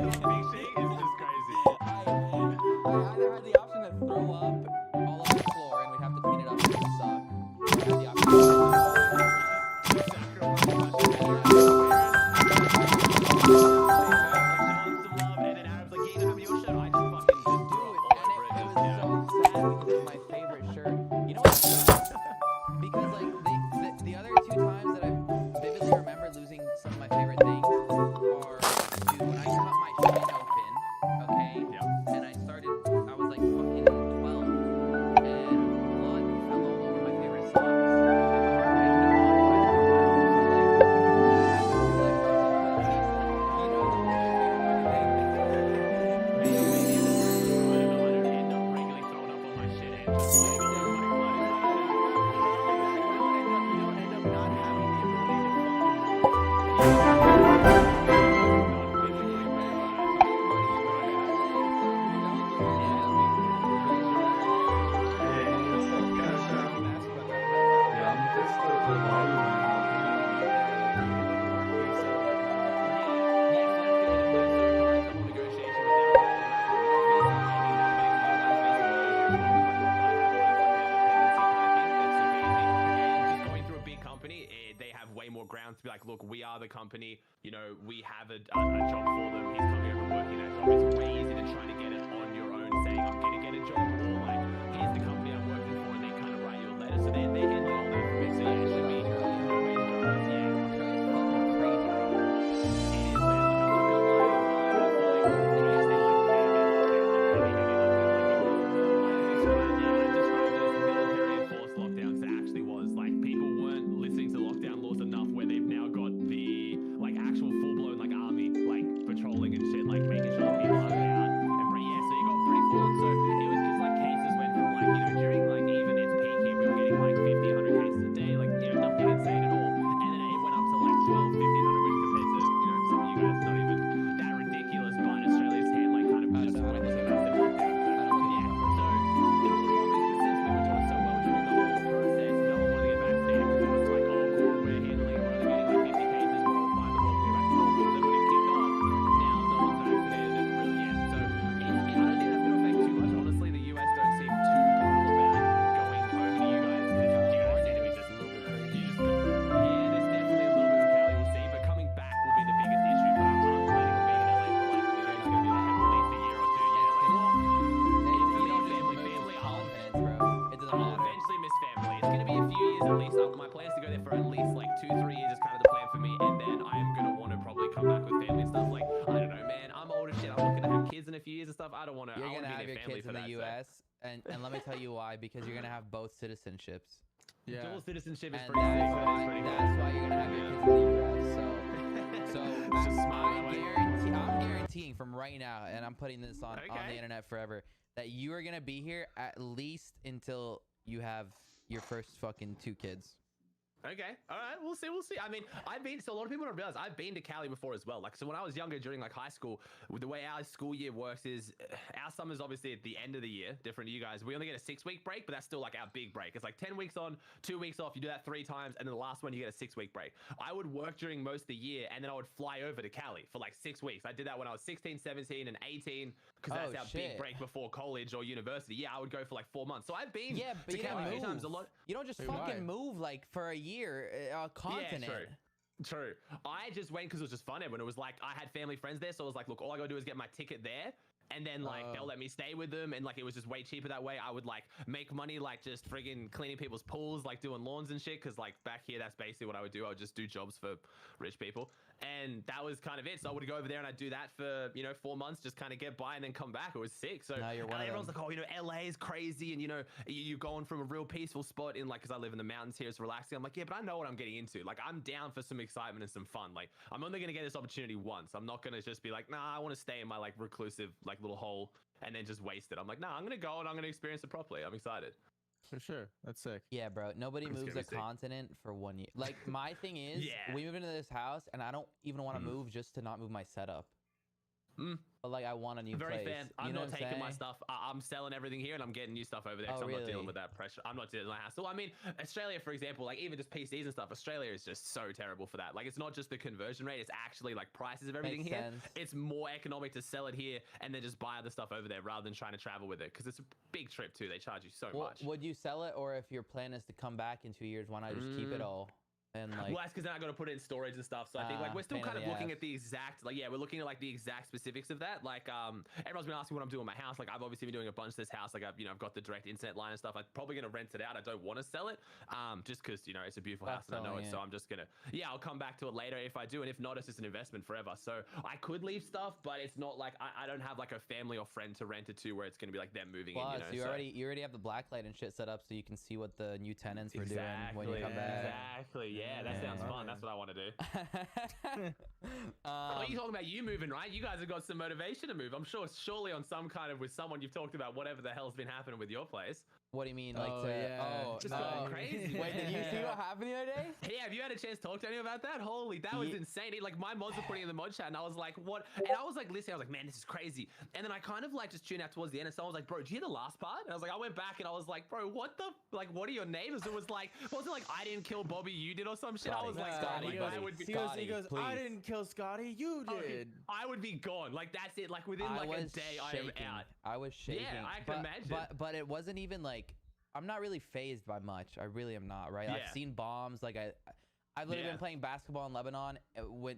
just crazy. I either had the option to throw up all over the floor and we'd have to clean it up and it would suck, or I had the option to my favorite shirt. You know what sucks? Because like the other two times that I vividly remember losing some of my favorite things are, dude, when I cut my shin open, okay, and I was like fucking 12, and blood fell all over my favorite socks. And I ended up to be like, look, we are the company, you know, we have a job for them, he's coming over working that job. It's way easier than trying to get it on your own, saying I'm going to get a job, or like, here's the company I'm working for, and they kind of write you a letter, so they handle all that for me. So yeah, it should be I don't want to. You're gonna have your kids in the U.S. and let me tell you why. Because you're gonna have both citizenships. Yeah. Dual citizenship is and pretty sick. That's why you're gonna have your kids in the U.S. So I'm guaranteeing from right now, and I'm putting this on the internet forever, that you are gonna be here at least until you have your first fucking 2 kids. Okay, all right, we'll see. I mean, so a lot of people don't realize I've been to Cali before as well. Like, so when I was younger, during like high school, the way our school year works is our summer's obviously at the end of the year, different to you guys. We only get a 6-week break, but that's still like our big break. It's like 10 weeks on, 2 weeks off. You do that 3 times, and then the last one you get a 6-week break. I would work during most of the year, and then I would fly over to Cali for like 6 weeks. I did that when I was 16, 17, and 18, because that's our big break before college or university. Yeah, I would go for like 4 months. So I've been to Cali a few times. A lot. You don't just fucking move like for a year. Continent. Yeah, true. I just went because it was just fun. When it was like I had family friends there, so I was like, look, all I gotta do is get my ticket there, and then like they'll let me stay with them, and like it was just way cheaper that way. I would like make money like just friggin' cleaning people's pools, like doing lawns and shit, because like back here that's basically what I would do. I would just do jobs for rich people, and that was kind of it. So I would go over there and I'd do that for 4 months, just kind of get by and then come back. It was sick. So now everyone's like, oh, LA is crazy, and you're going from a real peaceful spot in like, because I live in the mountains here, it's relaxing. I'm like, yeah, but I know what I'm getting into. Like, I'm down for some excitement and some fun. Like, I'm only gonna get this opportunity once. I'm not gonna just be like, nah, I want to stay in my like reclusive like little hole and then just waste it. I'm like, nah, I'm gonna go and I'm gonna experience it properly. I'm excited. For sure. That's sick. Yeah, bro. Nobody moves a continent for 1 year. Like, my thing is, we move into this house, and I don't even want to move just to not move my setup. but like I want a new Very place. fan. You I'm know not what taking my saying? stuff. I'm selling everything here and I'm getting new stuff over there. Oh, So I'm not really? dealing with that pressure. I'm not dealing with that hassle. I mean, Australia, for example, like even just PCs and stuff, Australia is just so terrible for that. Like it's not just the conversion rate, it's actually like prices of everything Makes here. sense. It's more economic to sell it here and then just buy the stuff over there rather than trying to travel with it. Because it's a big trip too. They charge you so Well, much. would you sell it, or if your plan is to come back in 2 years, why not just keep it all? And like, Well, that's because then I got to put it in storage and stuff. So I think like we're still pain in kind of the looking ass. at the exact, like, yeah, we're looking at like the exact specifics of that. Like, everyone's been asking what I'm doing in my house. Like, I've obviously been doing a bunch to this house. Like, I've got the direct internet line and stuff. I'm probably gonna rent it out. I don't want to sell it, just because it's a beautiful house and I know selling it. it. So I'm just gonna, I'll come back to it later if I do, and if not, it's just an investment forever. So I could leave stuff, but it's not like I don't have like a family or friend to rent it to where it's gonna be like them moving plus in. you so. already have the blacklight and shit set up, so you can see what the new tenants were doing when you come back. Exactly. Yeah, that sounds fun. That's what I want to do. What are you talking about? You moving, right? You guys have got some motivation to move. I'm sure, surely on some kind of with someone you've talked about whatever the hell's been happening with your place. What do you mean, Oh, to? yeah. Oh, Just no. going crazy. Wait, did you see what happened the other day? Hey, have you had a chance to talk to anyone about that? Holy, that was Ye- insane. Like my mods were putting in the mod chat, and I was like, "What?" And I was like, listening. I was like, "Man, this is crazy." And then I kind of like just tuned out towards the end, and someone was like, "Bro, did you hear the last part?" And I was like, I went back, and I was like, "Bro, what the like? What are your names?" It was like, wasn't like I didn't kill Bobby, you did or some shit. I was like, Scotty, like, buddy. I would be. He Scotty, goes, I please. didn't kill Scotty, you did. I would be gone. Like that's it. Like within I like a was day, shaking. I am out. I was shaking. I can imagine. But it wasn't even like, I'm not really phased by much. I really am not, right? Yeah. I've seen bombs. Like I've literally Yeah. been playing basketball in Lebanon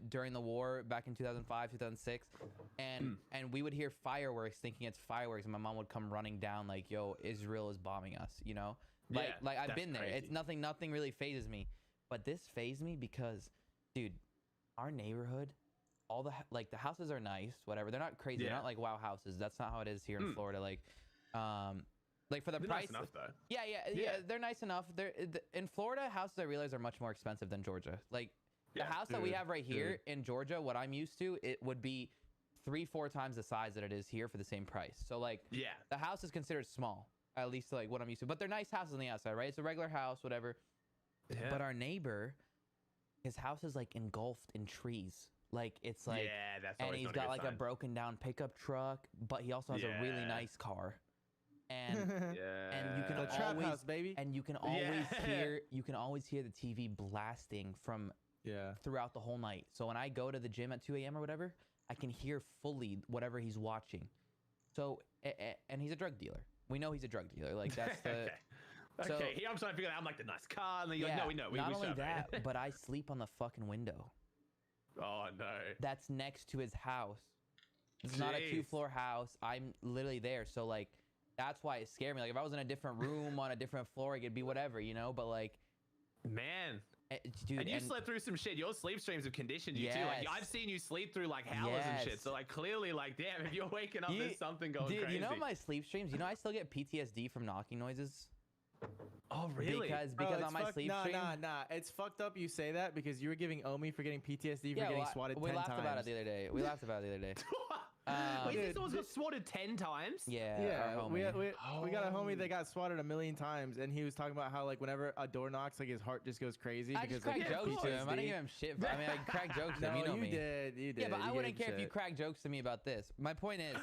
during the war back in 2005, 2006, and we would hear fireworks, thinking it's fireworks, and my mom would come running down like, "Yo, Israel is bombing us," you know? Like Yeah, like I've that's been there. crazy. It's nothing really phases me, but this phased me because, dude, our neighborhood, all the like the houses are nice, whatever. They're not crazy. They're Yeah. not like wow houses. That's not how it is here in Florida. Like for the They're price. nice enough though. Yeah, they're nice enough. In Florida, houses I realize are much more expensive than Georgia. Like the Yeah, house that we dude, have right here in Georgia, what I'm used to, it would be 3-4 times the size that it is here for the same price. So like Yeah. the house is considered small, at least like what I'm used to. But they're nice houses on the outside, right? It's a regular house, whatever. Yeah. But our neighbor, his house is like engulfed in trees. Like it's like, yeah, that's and always he's not got good like a sign. broken down pickup truck, but he also has a really Yeah. nice car. And Yeah. and you can The trap always house, baby. and you can always Yeah. hear the TV blasting from Yeah. throughout the whole night. So when I go to the gym at 2 a.m. or whatever, I can hear fully whatever he's watching. So and he's a drug dealer. We know he's a drug dealer. Like that's the okay. so- Okay, here I'm trying to figure out. I'm like the nice car, and then you're yeah. like, no, we know. We Not we only shop, right? that, but I sleep on the fucking window Oh no. that's next to his house. It's not a Jeez. 2-floor house. I'm literally there. So like that's why it scared me. Like if I was in a different room on a different floor, it could be whatever, you know. But like, Man. dude, And you slept through some shit. Your sleep streams have conditioned you too. Like Yes. I've seen you sleep through like hours and shit. Yes. So like clearly, like damn, if you're waking up, You- there's something going dude, crazy. you know my sleep streams. You know I still get PTSD from knocking noises. Oh really? Because Bro, because it's on my fucked- sleep nah, stream. nah. It's fucked up you say that because you were giving Omi for getting PTSD for Yeah, getting well, swatted we 10 laughed times. about it the other day. We laughed about it the other day. Wait, dude, this someone's got swatted 10 times? Yeah, Yeah, our we homie. got a homie that got swatted a million times, and he was talking about how like whenever a door knocks, like his heart just goes crazy I because just crack like, yeah, of jokes to him. I didn't PTSD. give him shit. I mean, I crack jokes to him. No, You know me. did. You did. Yeah, but I You wouldn't gave care if you shit. crack jokes to me about this. My point is,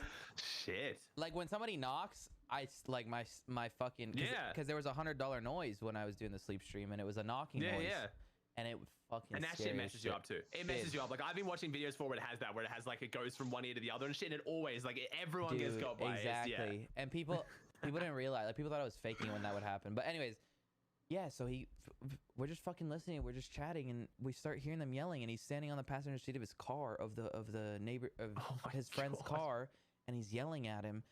Shit. like when somebody knocks, like my fucking Yeah. because there was $100 noise when I was doing the sleep stream, and it was a knocking Yeah, noise. yeah. And it fucking And that scary shit as messes you up too. It messes Shit. you up. Like I've been watching videos for where it has that, where it has like it goes from one ear to the other and shit, and it always like everyone gets Dude, got by it. exactly. Yeah. And people didn't realize. Like people thought I was faking when that would happen. But anyways, yeah. So we're just fucking listening. We're just chatting, and we start hearing them yelling. And he's standing on the passenger seat of his car, of the neighbor of Oh my his friend's God. car, and he's yelling at him.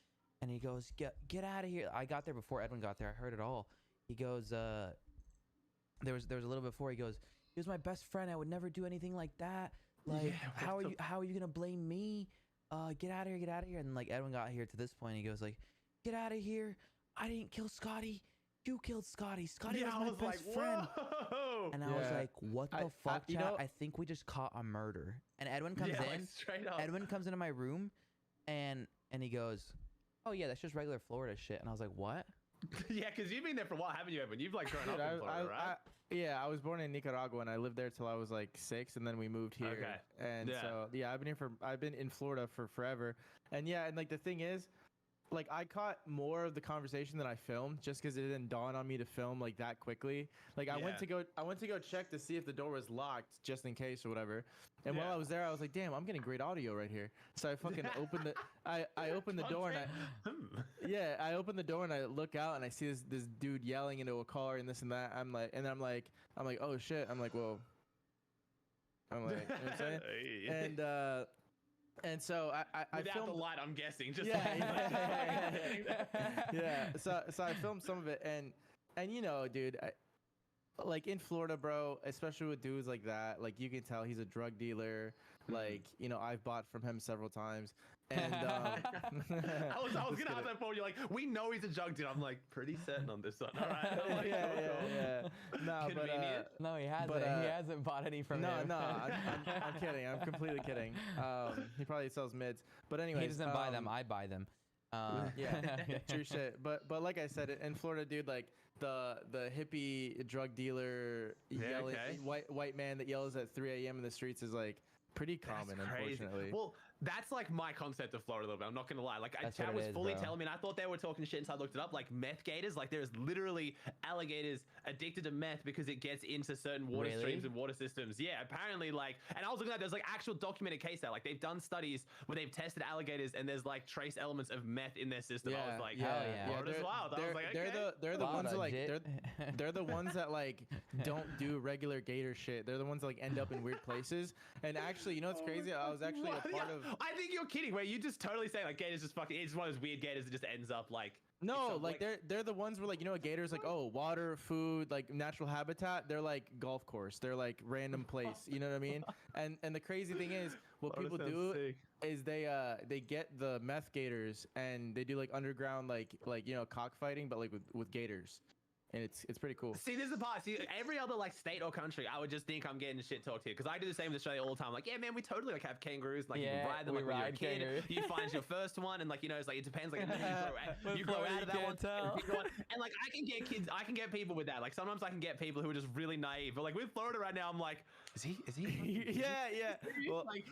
And he goes, "Get out of here!" I got there before Edwin got there. I heard it all. He goes, there was a little before. He goes, "He was my best friend. I would never do anything like that. Like, Yeah, how what are the- how are you gonna blame me? Get out of here, get out of here." And like Edwin got here to this point, he goes like, "Get out of here! I didn't kill Scotty. You killed Scotty. Scotty Yeah, I was was my like, best friend." whoa. And I was Yeah. like, "What the I- fuck, you chat? know- I think we just caught a murder." And Edwin comes yeah, in. like, straight up. Edwin comes into my room, and he goes, "Oh yeah, that's just regular Florida shit." And I was like, "What?" Yeah, because you've been there for a while, haven't you, Evan? You've like grown Dude, up in Florida, right? yeah, I was born in Nicaragua and I lived there till I was like 6, and then we moved here. Okay. And Yeah. so yeah, I've been in Florida for forever. And yeah, and like the thing is, like I caught more of the conversation than I filmed just because it didn't dawn on me to film like that quickly. Like I went to go check to see if the door was locked just in case or whatever. And while Yeah. I was there, I was like, damn, I'm getting great audio right here. So I fucking opened the I opened the door and I open the door and I look out and I see this dude yelling into a car and this and that. I'm like, oh shit. I'm like, whoa. I'm like, you know what I'm saying? And so I Without filmed the light, I'm guessing. Just yeah. So I filmed some of it and you know, dude, like in Florida, bro, especially with dudes like that, like you can tell he's a drug dealer. Like, you know, I've bought from him several times. And I was gonna ask that for you. Like, we know he's a drug dealer. I'm like pretty certain on this one. All right. I'm like, yeah. No, but Convenient. No, he hasn't. He hasn't bought any from no, him. no, I'm kidding. I'm completely kidding. He probably sells mids, but anyway, He doesn't buy them. I buy them. Yeah, true shit. But like I said, in Florida, dude, like the hippie drug dealer yelling, white man that yells at 3 a.m. in the streets is like pretty common, That's crazy. unfortunately. Well, that's like my concept of Florida a little bit. I'm not gonna lie. Like, That's chat what it was is, fully bro. telling me, and I thought they were talking shit until I looked it up. Like meth gators, like there's literally alligators addicted to meth because it gets into certain water Really? streams and water systems. Yeah, apparently, like, and I was looking at there's like actual documented case there. Like they've done studies where they've tested alligators and there's like trace elements of meth in their system. I was like, Hell yeah. Florida's wild. I was like, okay. They're the ones that like legit. they're the ones that like don't do regular gator shit. They're the ones that like end up in weird places. And actually, you know what's crazy? I was actually a part of. I think you're kidding. Where you just totally say like gators just fucking. It's just one of those weird gators that just ends up like. No, some, like they're the ones where like, you know, a gator's like, oh, water, food, like natural habitat. They're like golf course. They're like random place. You know what I mean? And the crazy thing is, what people do is they get the meth gators and they do like underground like you know, cockfighting, but like with gators. And it's pretty cool. See, this is the part. See, every other like state or country, I would just think I'm getting shit talked here because I do the same in Australia all the time. Like, yeah, man, we totally like have kangaroos. Like, you can ride them. we Like, when you're a ride kid, kangaroo. you find your first one, and like, you know, it's like it depends. Like, With you grow Florida, out of you that one, can't tell. and like I can get kids, I can get people with that. Like sometimes I can get people who are just really naive. But like with Florida right now, I'm like, is he? yeah. Well, Like,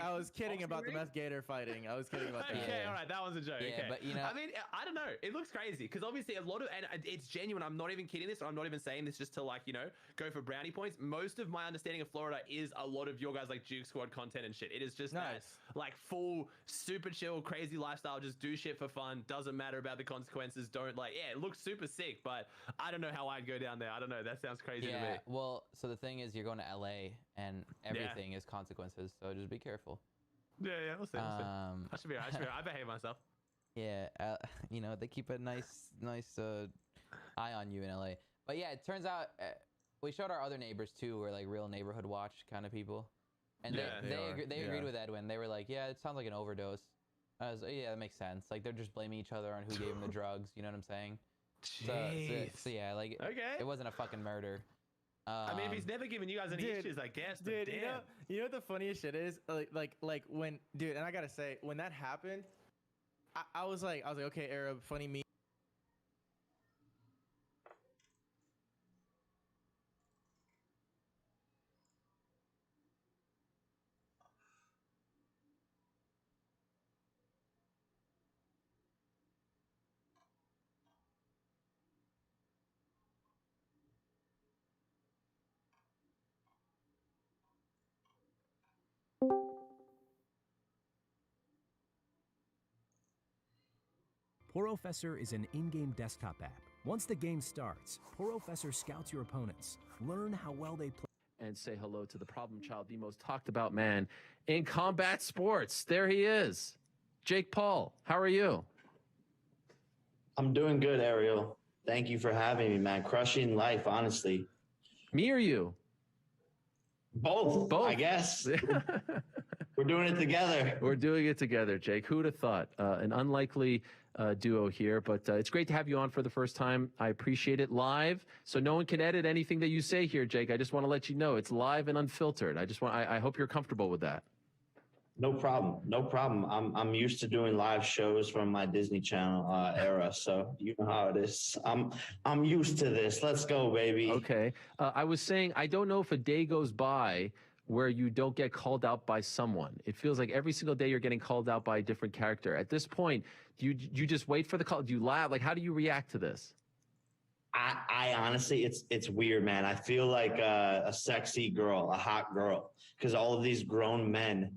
I was kidding about the meth gator fighting. I was kidding about that. Okay, Yeah. all right, that one's a joke. Yeah, okay. but, you know- I mean, I don't know. It looks crazy because obviously a lot of, and it's genuine. I'm not even kidding this, or I'm not even saying this just to like, you know, go for brownie points. Most of my understanding of Florida is a lot of your guys like Duke Squad content and shit. It is just that, Nice. like full, super chill, crazy lifestyle. Just do shit for fun. Doesn't matter about the consequences. Don't like, yeah, it looks super sick, but I don't know how I'd go down there. I don't know. That sounds crazy to me. Yeah, well, so the thing is, you're going to LA, and everything is consequences. So just be careful. Yeah, we'll see. We'll see. I should be alright. I behave myself. Yeah, you know, they keep a nice eye on you in LA. But yeah, it turns out we showed our other neighbors too, who are like real neighborhood watch kind of people, and Yeah, they agreed with Edwin. They were like, yeah, it sounds like an overdose. I was like, yeah, that makes sense. Like they're just blaming each other on who gave them the drugs. You know what I'm saying? So yeah, like Okay. it wasn't a fucking murder. I mean, if he's never given you guys any dude, issues, I guess. But Dude, damn. you know what the funniest shit is? Like when, dude, and I gotta say, when that happened, I was like, okay, Arab, funny me. Porofessor is an in-game desktop app. Once the game starts, Porofessor scouts your opponents, learn how well they play, and say hello to the problem child, the most talked about man in combat sports. There he is. Jake Paul, how are you? I'm doing good, Ariel. Thank you for having me, man. Crushing life, honestly. Me or you? Both, I guess. We're doing it together. We're doing it together, Jake. Who'd have thought? An unlikely duo here, but it's great to have you on for the first time. I appreciate it live, so no one can edit anything that you say here, Jake. I just want to let you know it's live and unfiltered. I hope you're comfortable with that. No problem. No problem. I'm used to doing live shows from my Disney Channel era, so you know how it is. I'm used to this. Let's go, baby. Okay. I was saying, I don't know if a day goes by where you don't get called out by someone. It feels like every single day you're getting called out by a different character. At this point, do you just wait for the call? Do you laugh? Like, how do you react to this? I honestly, it's weird, man. I feel like a sexy girl, a hot girl, because all of these grown men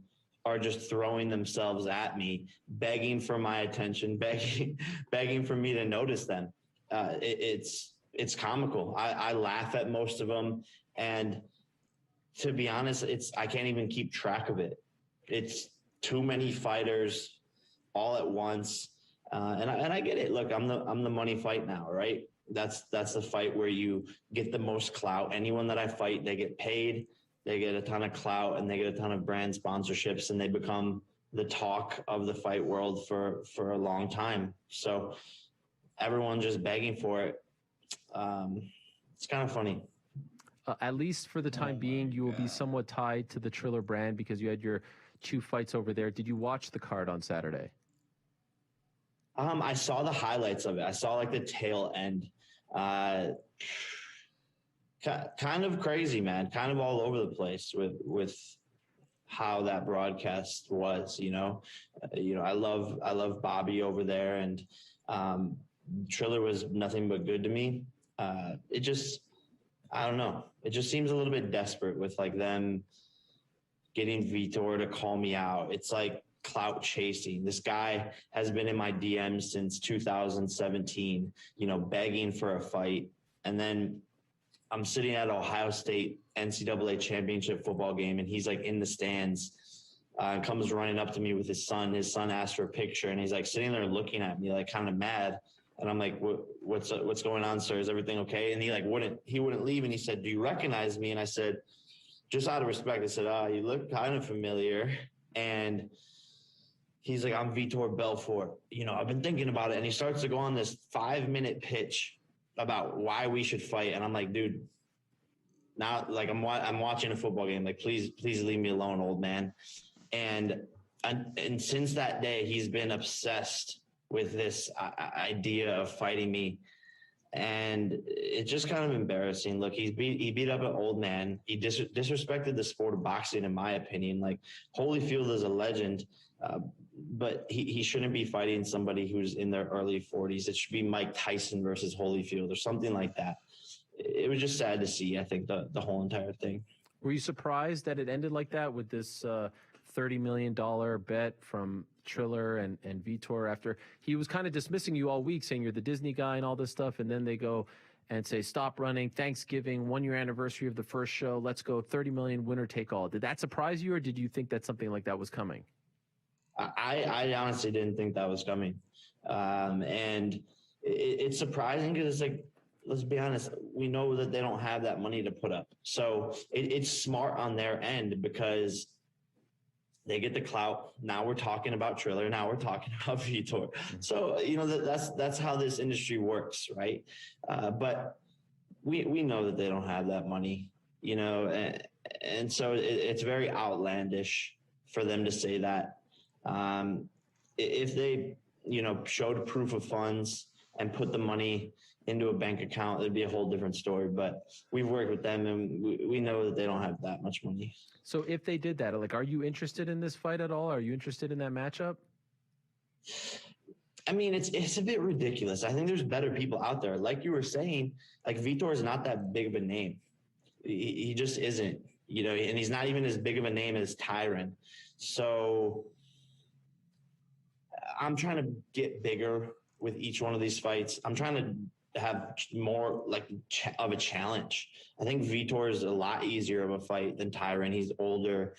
are just throwing themselves at me, begging for my attention, begging for me to notice them. It's comical. I laugh at most of them, and to be honest, I can't even keep track of it. It's too many fighters all at once, and I get it. Look, I'm the money fight now, right? That's the fight where you get the most clout. Anyone that I fight, they get paid, they get a ton of clout, and they get a ton of brand sponsorships, and they become the talk of the fight world for a long time. So everyone just begging for it. It's kind of funny. At least for the time being, you will be somewhat tied to the Triller brand because you had your 2 fights over there. Did you watch the card on Saturday? I saw the highlights of it. I saw like the tail end. Kind of crazy, man. Kind of all over the place with how that broadcast was. I love Bobby over there, and Triller was nothing but good to me. I don't know. It just seems a little bit desperate with like them getting Vitor to call me out. It's like clout chasing. This guy has been in my DMs since 2017, begging for a fight. And then I'm sitting at Ohio State NCAA championship football game, and he's like in the stands, comes running up to me with his son. His son asked for a picture, and he's like sitting there looking at me like kind of mad. And I'm like, what's going on, sir? Is everything okay? And he wouldn't leave. And he said, do you recognize me? And I said, just out of respect, I said, you look kind of familiar. And he's like, I'm Vitor Belfort. I've been thinking about it. And he starts to go on this 5-minute pitch about why we should fight. And I'm like, dude, now like I'm watching a football game. Like, please leave me alone, old man. And since that day, he's been obsessed with this idea of fighting me. And it's just kind of embarrassing. Look, he beat up an old man. He disrespected the sport of boxing, in my opinion. Like, Holyfield is a legend, but he shouldn't be fighting somebody who's in their early 40s. It should be Mike Tyson versus Holyfield or something like that. It was just sad to see, I think, the whole entire thing. Were you surprised that it ended like that with this $30 million bet from Triller and Vitor after he was kind of dismissing you all week, saying you're the Disney guy and all this stuff, and then they go and say, stop running, Thanksgiving, 1-year anniversary of the first show, let's go, 30 million, winner take all. Did that surprise you, or did you think that something like that was coming? I honestly didn't think that was coming. And it's surprising because it's like, let's be honest, we know that they don't have that money to put up. So it's smart on their end because they get the clout. Now we're talking about Triller. Now we're talking about Vitor. So, that's how this industry works, right? But we know that they don't have that money, and so it's very outlandish for them to say that. If they, showed proof of funds and put the money into a bank account, it'd be a whole different story. But we've worked with them, and we know that they don't have that much money. So if they did that, like, are you interested in this fight at all? Are you interested in that matchup? I mean, it's a bit ridiculous. I think there's better people out there. Like you were saying, like, Vitor is not that big of a name. He just isn't, and he's not even as big of a name as Tyron. So I'm trying to get bigger with each one of these fights. I'm trying to have more of a challenge. I think Vitor is a lot easier of a fight than Tyron. He's older,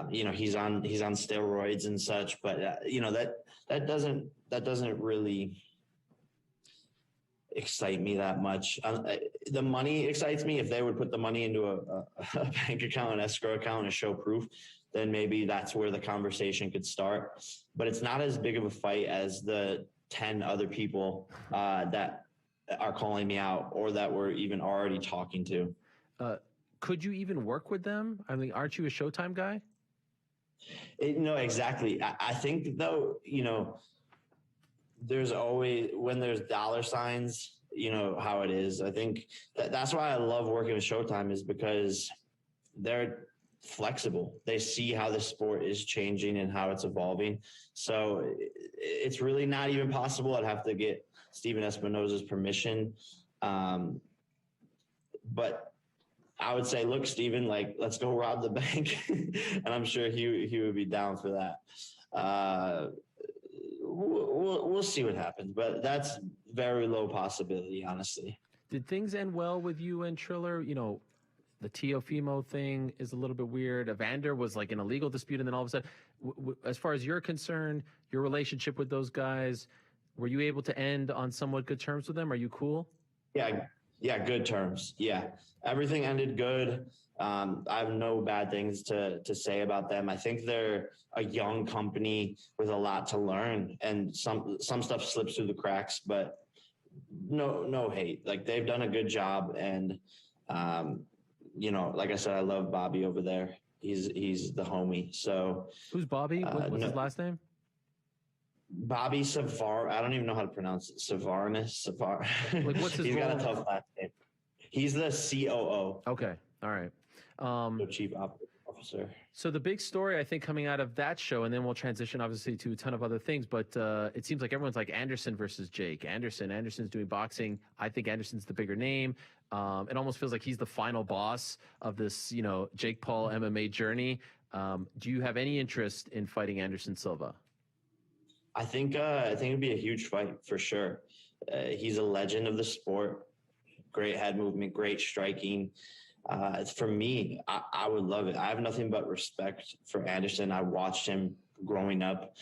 he's on steroids and such, but that doesn't really excite me that much. The money excites me. If they would put the money into a bank account, an escrow account, and show proof, then maybe that's where the conversation could start. But it's not as big of a fight as the 10 other people that are calling me out or that we're even already talking to. Could you even work with them? I mean, aren't you a Showtime guy? No, exactly. I think though, there's always, when there's dollar signs, how it is. I think that's why I love working with Showtime, is because they're flexible. They see how the sport is changing and how it's evolving. So it's really not even possible. I'd have to get Steven Espinosa's permission. But I would say, look, Steven, like, let's go rob the bank. And I'm sure he would be down for that. We'll see what happens, but that's very low possibility, honestly. Did things end well with you and Triller? The Teofimo thing is a little bit weird. Evander was like in a legal dispute, and then all of a sudden, as far as you're concerned, your relationship with those guys, were you able to end on somewhat good terms with them? Are you cool? Yeah, good terms. Yeah, everything ended good. I have no bad things to say about them. I think they're a young company with a lot to learn, and some stuff slips through the cracks, but no hate. Like, they've done a good job, and like I said, I love Bobby over there. He's the homie. So who's Bobby? What's his last name? Bobby Savar. I don't even know how to pronounce it. Savarnis. Like, what's his He's role? got a tough last name. He's the COO. Okay. All right. The chief operating officer. So the big story, I think, coming out of that show, and then we'll transition obviously to a ton of other things, but it seems like everyone's like Anderson versus Jake. Anderson's doing boxing. I think Anderson's the bigger name. It almost feels like he's the final boss of this, Jake Paul MMA journey. Do you have any interest in fighting Anderson Silva? I think it'd be a huge fight for sure. He's a legend of the sport. Great head movement, great striking. For me, I would love it. I have nothing but respect for Anderson. I watched him growing up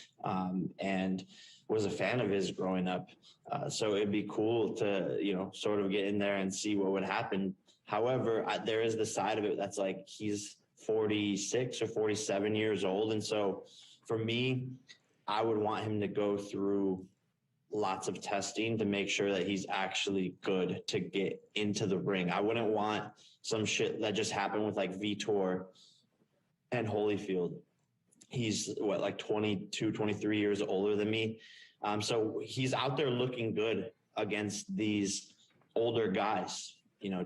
and was a fan of his growing up. So it'd be cool to, sort of get in there and see what would happen. However, there is the side of it that's like, he's 46 or 47 years old. And so for me, I would want him to go through lots of testing to make sure that he's actually good to get into the ring. I wouldn't want some shit that just happened with like Vitor and Holyfield. He's like 22, 23 years older than me. So he's out there looking good against these older guys,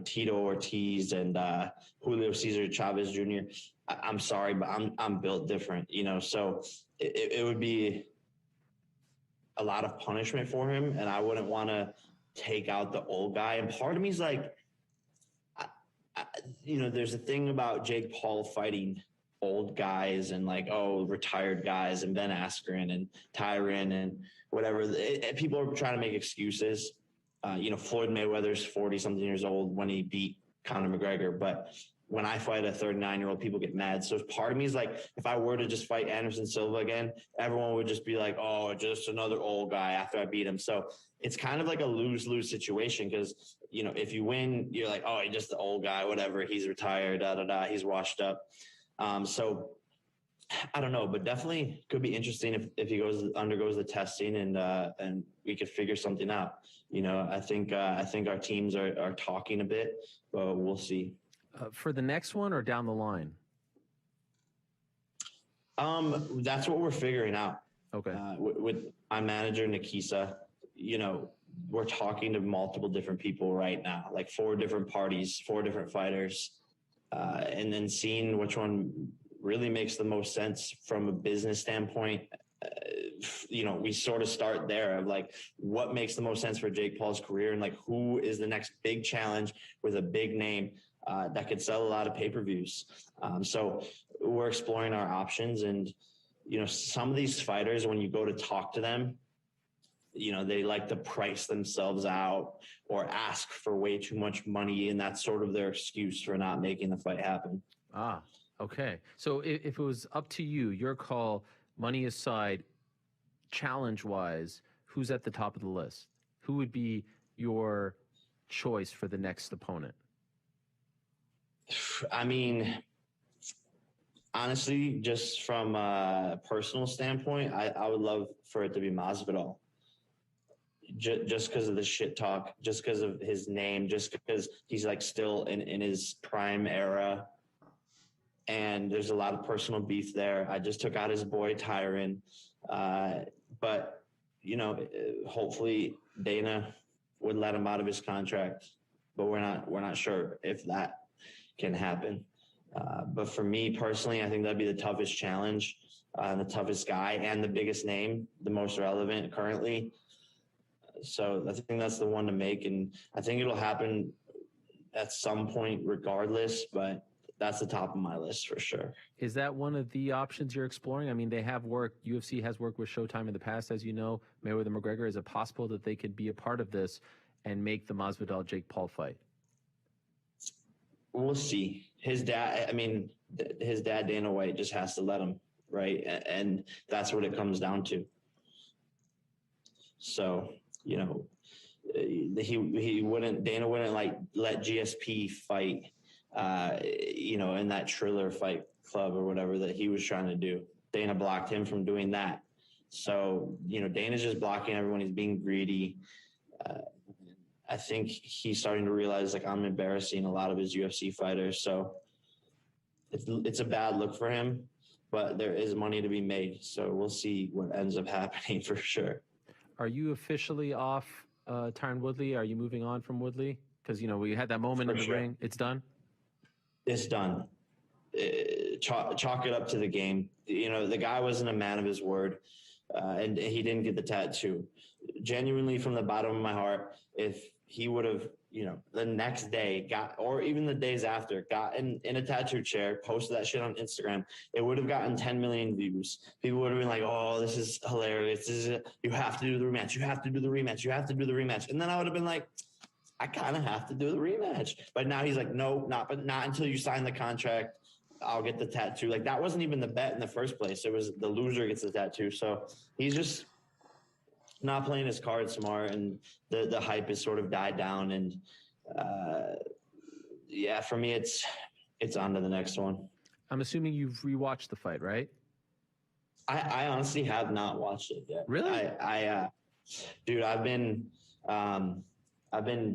Tito Ortiz and Julio Cesar Chavez Jr. I'm sorry, but I'm built different, so it would be a lot of punishment for him, and I wouldn't want to take out the old guy. And part of me is like, there's a thing about Jake Paul fighting old guys and like, retired guys, and Ben Askren and Tyron and whatever. People are trying to make excuses. Floyd Mayweather's 40-something years old when he beat Conor McGregor, but when I fight a 39-year-old, people get mad. So part of me is like, if I were to just fight Anderson Silva again, everyone would just be like, oh, just another old guy after I beat him. So it's kind of like a lose-lose situation because, if you win, you're like, oh, he's just the old guy, whatever. He's retired, he's washed up. So I don't know, but definitely could be interesting if he undergoes the testing and we could figure something out. I think our teams are talking a bit, but we'll see. For the next one or down the line? That's what we're figuring out. Okay. With my manager, Nikisa, we're talking to multiple different people right now, like 4 different parties, 4 different fighters, and then seeing which one really makes the most sense from a business standpoint. We sort of start there of like, what makes the most sense for Jake Paul's career, and like, who is the next big challenge with a big name that could sell a lot of pay-per-views. So we're exploring our options, and, some of these fighters, when you go to talk to them, they like to price themselves out or ask for way too much money. And that's sort of their excuse for not making the fight happen. Ah, okay. So if it was up to you, your call, money aside, challenge-wise, who's at the top of the list? Who would be your choice for the next opponent? I mean, honestly, just from a personal standpoint, I would love for it to be Masvidal. Just because of the shit talk, just because of his name, just because he's like still in his prime era. and there's a lot of personal beef there. I just took out his boy Tyron, but hopefully Dana would let him out of his contract, but we're not sure if that can happen. But for me personally, I think that'd be the toughest challenge, the toughest guy, and the biggest name, the most relevant currently. So I think that's the one to make, and I think it'll happen at some point regardless, but that's the top of my list for sure. Is that one of the options you're exploring? I mean, they have worked, UFC has worked with Showtime in the past, as you know, Mayweather McGregor. Is it possible that they could be a part of this and make the Masvidal-Jake Paul fight? We'll see. His dad, Dana White, just has to let him, right? And that's what it comes down to. So, Dana wouldn't let GSP fight, in that Triller Fight Club or whatever that he was trying to do. Dana blocked him from doing that. So, Dana's just blocking everyone. He's being greedy. I think he's starting to realize I'm embarrassing a lot of his UFC fighters. So it's a bad look for him, but there is money to be made. So we'll see what ends up happening for sure. Are you officially off Tyron Woodley? Are you moving on from Woodley? Because, we had that moment in the ring. It's done? It's done. Chalk it up to the game. The guy wasn't a man of his word, and he didn't get the tattoo. Genuinely, from the bottom of my heart, if he would have, the next day or even the days after, got in a tattoo chair, posted that shit on Instagram, it would have gotten 10 million views. People would have been like, oh, this is hilarious. You have to do the rematch. You have to do the rematch. You have to do the rematch. And then I would have been like, I kind of have to do the rematch. But now he's like, no, not until you sign the contract. I'll get the tattoo. That wasn't even the bet in the first place. It was the loser gets the tattoo. So he's just not playing his cards smart, and the hype has sort of died down. And for me, it's on to the next one. I'm assuming you've rewatched the fight, right? I honestly have not watched it yet. Really? Dude, I've been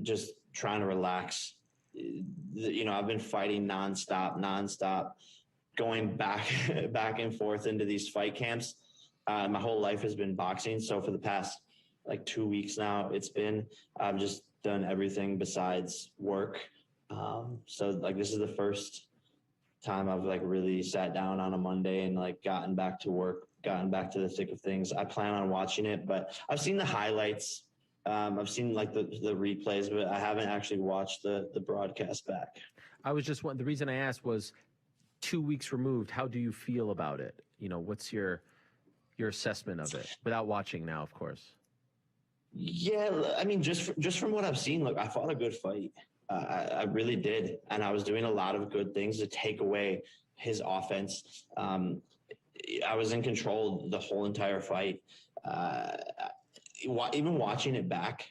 just trying to relax. I've been fighting nonstop, going back and forth into these fight camps. My whole life has been boxing. So for the past 2 weeks now, I've just done everything besides work. So this is the first time I've really sat down on a Monday and gotten back to work, gotten back to the thick of things. I plan on watching it, but I've seen the highlights. I've seen the replays, but I haven't actually watched the broadcast back. I was just the reason I asked was 2 weeks removed. How do you feel about it? What's your assessment of it without watching now, of course? Yeah, just from what I've seen, I fought a good fight. I really did, and I was doing a lot of good things to take away his offense. I was in control the whole entire fight. Even watching it back,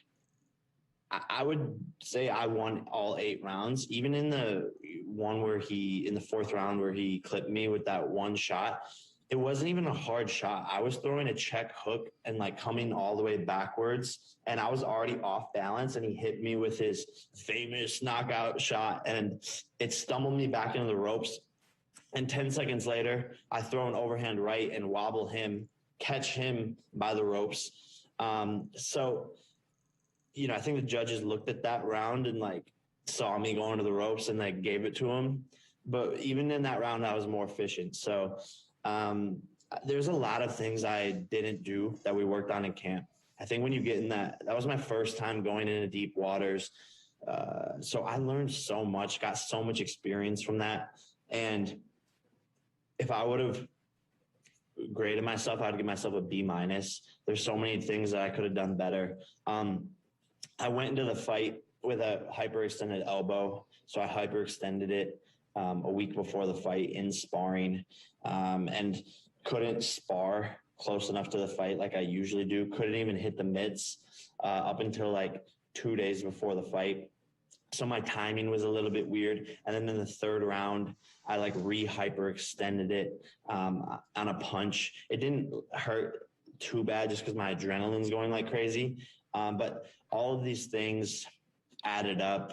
I would say I won all 8 rounds. Even in the one in the 4th round where he clipped me with that one shot, it wasn't even a hard shot. I was throwing a check hook and coming all the way backwards, and I was already off balance, and he hit me with his famous knockout shot, and it stumbled me back into the ropes. And 10 seconds later, I throw an overhand right and wobble him, catch him by the ropes. So, I think the judges looked at that round and saw me going to the ropes and gave it to him. But even in that round, I was more efficient. So, there's a lot of things I didn't do that we worked on in camp. I think when you get in that was my first time going into deep waters. So I learned so much, got so much experience from that. And if I would have graded myself, I'd give myself a B-. There's so many things that I could have done better. I went into the fight with a hyperextended elbow. So I hyperextended it a week before the fight in sparring, and couldn't spar close enough to the fight like I usually do. Couldn't even hit the mitts up until 2 days before the fight. So my timing was a little bit weird. And then in the 3rd round, I hyperextended it on a punch. It didn't hurt too bad just because my adrenaline's going like crazy. But all of these things added up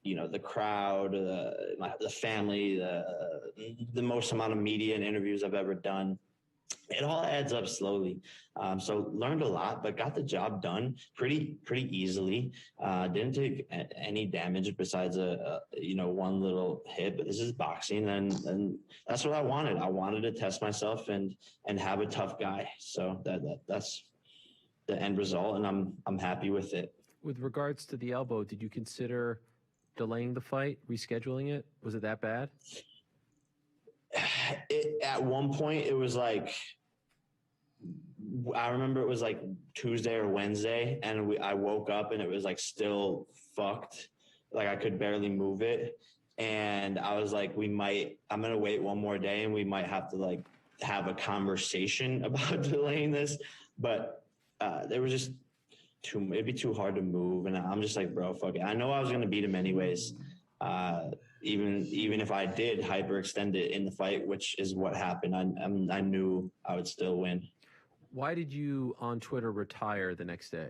the crowd, the family, the most amount of media and interviews I've ever done. It all adds up slowly. So learned a lot, but got the job done pretty easily. Didn't take any damage besides one little hit. But this is boxing, and that's what I wanted. I wanted to test myself and have a tough guy. So that's the end result, and I'm happy with it. With regards to the elbow, did you consider delaying the fight, rescheduling it? Was it that bad? At one point, it was like, I remember it was like Tuesday or Wednesday, and I woke up and it was like still fucked. Like I could barely move it. And I was like, I'm going to wait one more day and we might have to like have a conversation about delaying this. But there was just it'd be too hard to move. And I'm just like, bro, fuck it. I know I was going to beat him anyways. Even if I did hyperextend it in the fight, which is what happened, I knew I would still win. Why did you on Twitter retire the next day?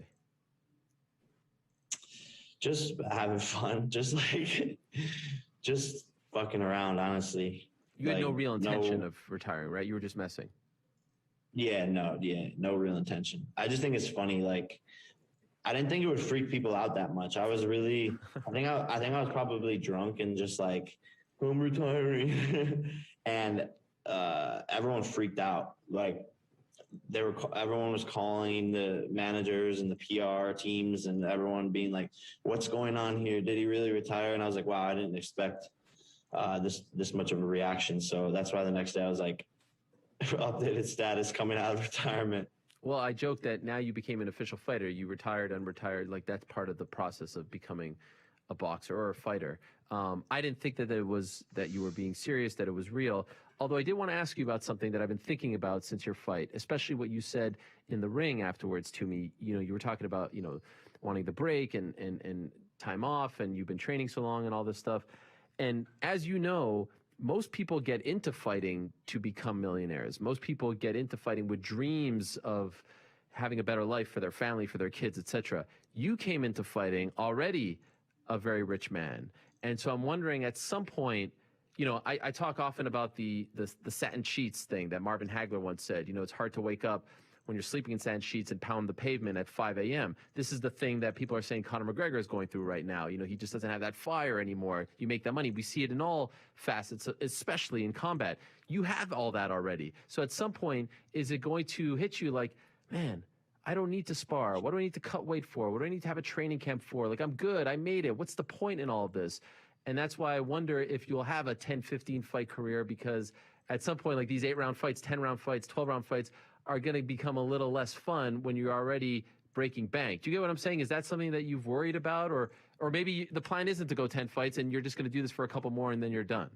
Just having fun, just fucking around, honestly. You had no real intention of retiring, right? You were just messing. No real intention. I just think it's funny. Like, I didn't think it would freak people out that much. I was really, I think I was probably drunk and just like, I'm retiring. And everyone freaked out. Like everyone was calling the managers and the PR teams and everyone being like, what's going on here? Did he really retire? And I was like, wow, I didn't expect this much of a reaction. So that's why the next day I was like, updated status coming out of retirement. Well, I joke that now you became an official fighter. You retired, unretired. Like that's part of the process of becoming a boxer or a fighter. I didn't think that that you were being serious, that it was real. Although I did want to ask you about something that I've been thinking about since your fight, especially what you said in the ring afterwards to me. You were talking about, wanting the break and time off, and you've been training so long and all this stuff. And as you know, most people get into fighting to become millionaires. Most people get into fighting with dreams of having a better life for their family, for their kids, etc. You came into fighting already a very rich man. And so I'm wondering at some point, I talk often about the satin sheets thing that Marvin Hagler once said. It's hard to wake up when you're sleeping in satin sheets and pound the pavement at 5 a.m. This is the thing that people are saying Conor McGregor is going through right now. He just doesn't have that fire anymore. You make that money. We see it in all facets, especially in combat. You have all that already. So at some point, is it going to hit you like, man, I don't need to spar. What do I need to cut weight for? What do I need to have a training camp for? Like, I'm good. I made it. What's the point in all of this? And that's why I wonder if you'll have a 10, 15 fight career, because at some point, like these 8-round fights, 10-round fights, 12-round fights are going to become a little less fun when you're already breaking bank. Do you get what I'm saying? Is that something that you've worried about? Or maybe the plan isn't to go 10 fights and you're just going to do this for a couple more and then you're done?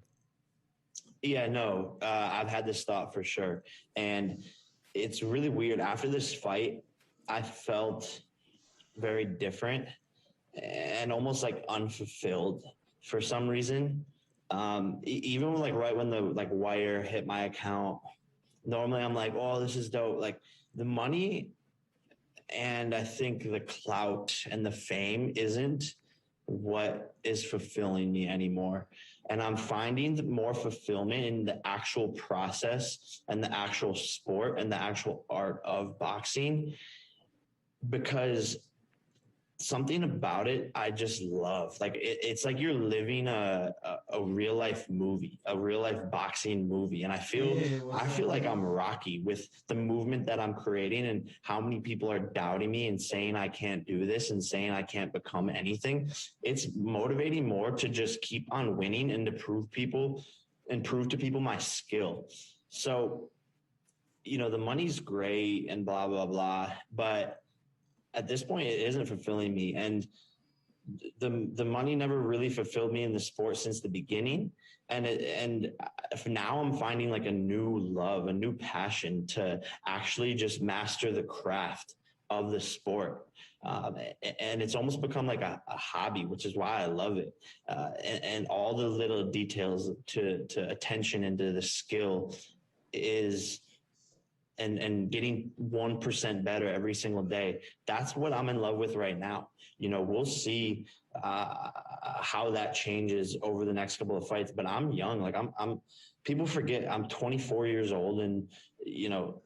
Yeah, no, I've had this thought for sure. And it's really weird. After this fight, I felt very different and almost like unfulfilled for some reason. Even like right when the like wire hit my account, normally I'm like, oh, this is dope. Like the money and I think the clout and the fame isn't what is fulfilling me anymore. And I'm finding more fulfillment in the actual process and the actual sport and the actual art of boxing, because something about it I just love. Like it's like you're living a real life movie, a real life boxing movie. And I feel like I'm Rocky with the movement that I'm creating and how many people are doubting me and saying I can't do this and saying I can't become anything. It's motivating more to just keep on winning and to prove to people my skill. So, the money's great and blah, blah, blah, but at this point, it isn't fulfilling me. And the money never really fulfilled me in the sport since the beginning. And now I'm finding like a new love, a new passion to actually just master the craft of the sport. And it's almost become like a hobby, which is why I love it. And all the little details to attention into the skill is and getting 1% better every single day. That's what I'm in love with right now. You know, we'll see how that changes over the next couple of fights, but I'm young. Like I'm people forget I'm 24 years old, and, you know,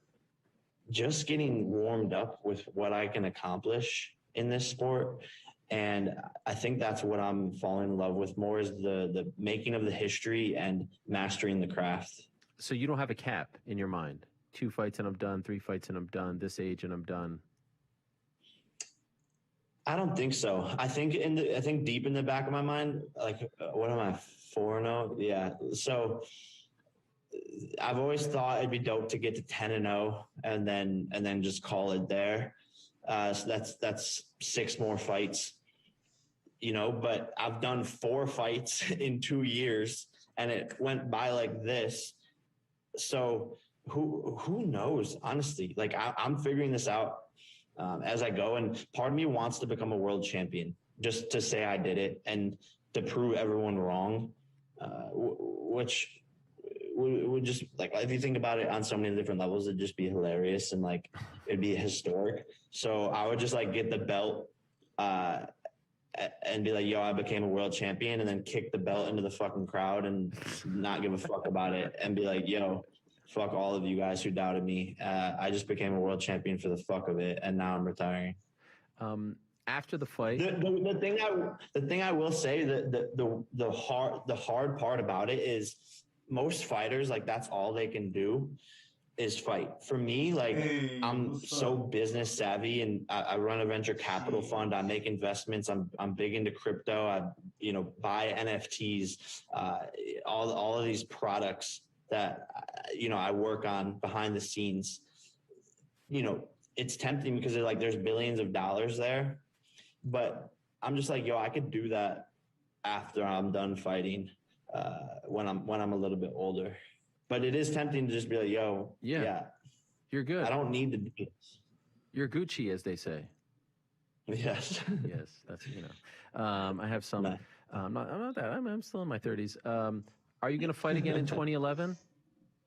just getting warmed up with what I can accomplish in this sport. And I think that's what I'm falling in love with more, is the making of the history and mastering the craft. So you don't have a cap in your mind? 2 fights and I'm done, 3 fights and I'm done, this age and I'm done? I don't think so. I think deep in the back of my mind, like, what am I, 4-0? Yeah. So I've always thought it'd be dope to get to 10-0 and then just call it there. So that's 6 more fights, you know, but I've done 4 fights in 2 years and it went by like this. So who knows, honestly. Like I'm figuring this out as I go, and part of me wants to become a world champion just to say I did it and to prove everyone wrong, which would just, like, if you think about it on so many different levels, it'd just be hilarious and like it'd be historic. So I would just like get the belt and be like, yo, I became a world champion, and then kick the belt into the fucking crowd and not give a fuck about it and be like, yo, fuck all of you guys who doubted me. I just became a world champion for the fuck of it, and now I'm retiring. After the fight, the thing I will say, the hard part about it is most fighters, like, that's all they can do is fight. For me, like, I'm so business savvy, and I run a venture capital fund. I make investments. I'm big into crypto. I, you know, buy NFTs, all of these products that, you know, I work on behind the scenes. You know, it's tempting because there's billions of dollars there, but I'm just like, yo, I could do that after I'm done fighting, when I'm a little bit older. But it is tempting to just be like, yo, yeah, you're good. I don't need to do this. You're Gucci, as they say. Yes. Yes, that's, you know. I have some. Nice. I'm not that. I'm still in my 30s. Are you going to fight again in 2011?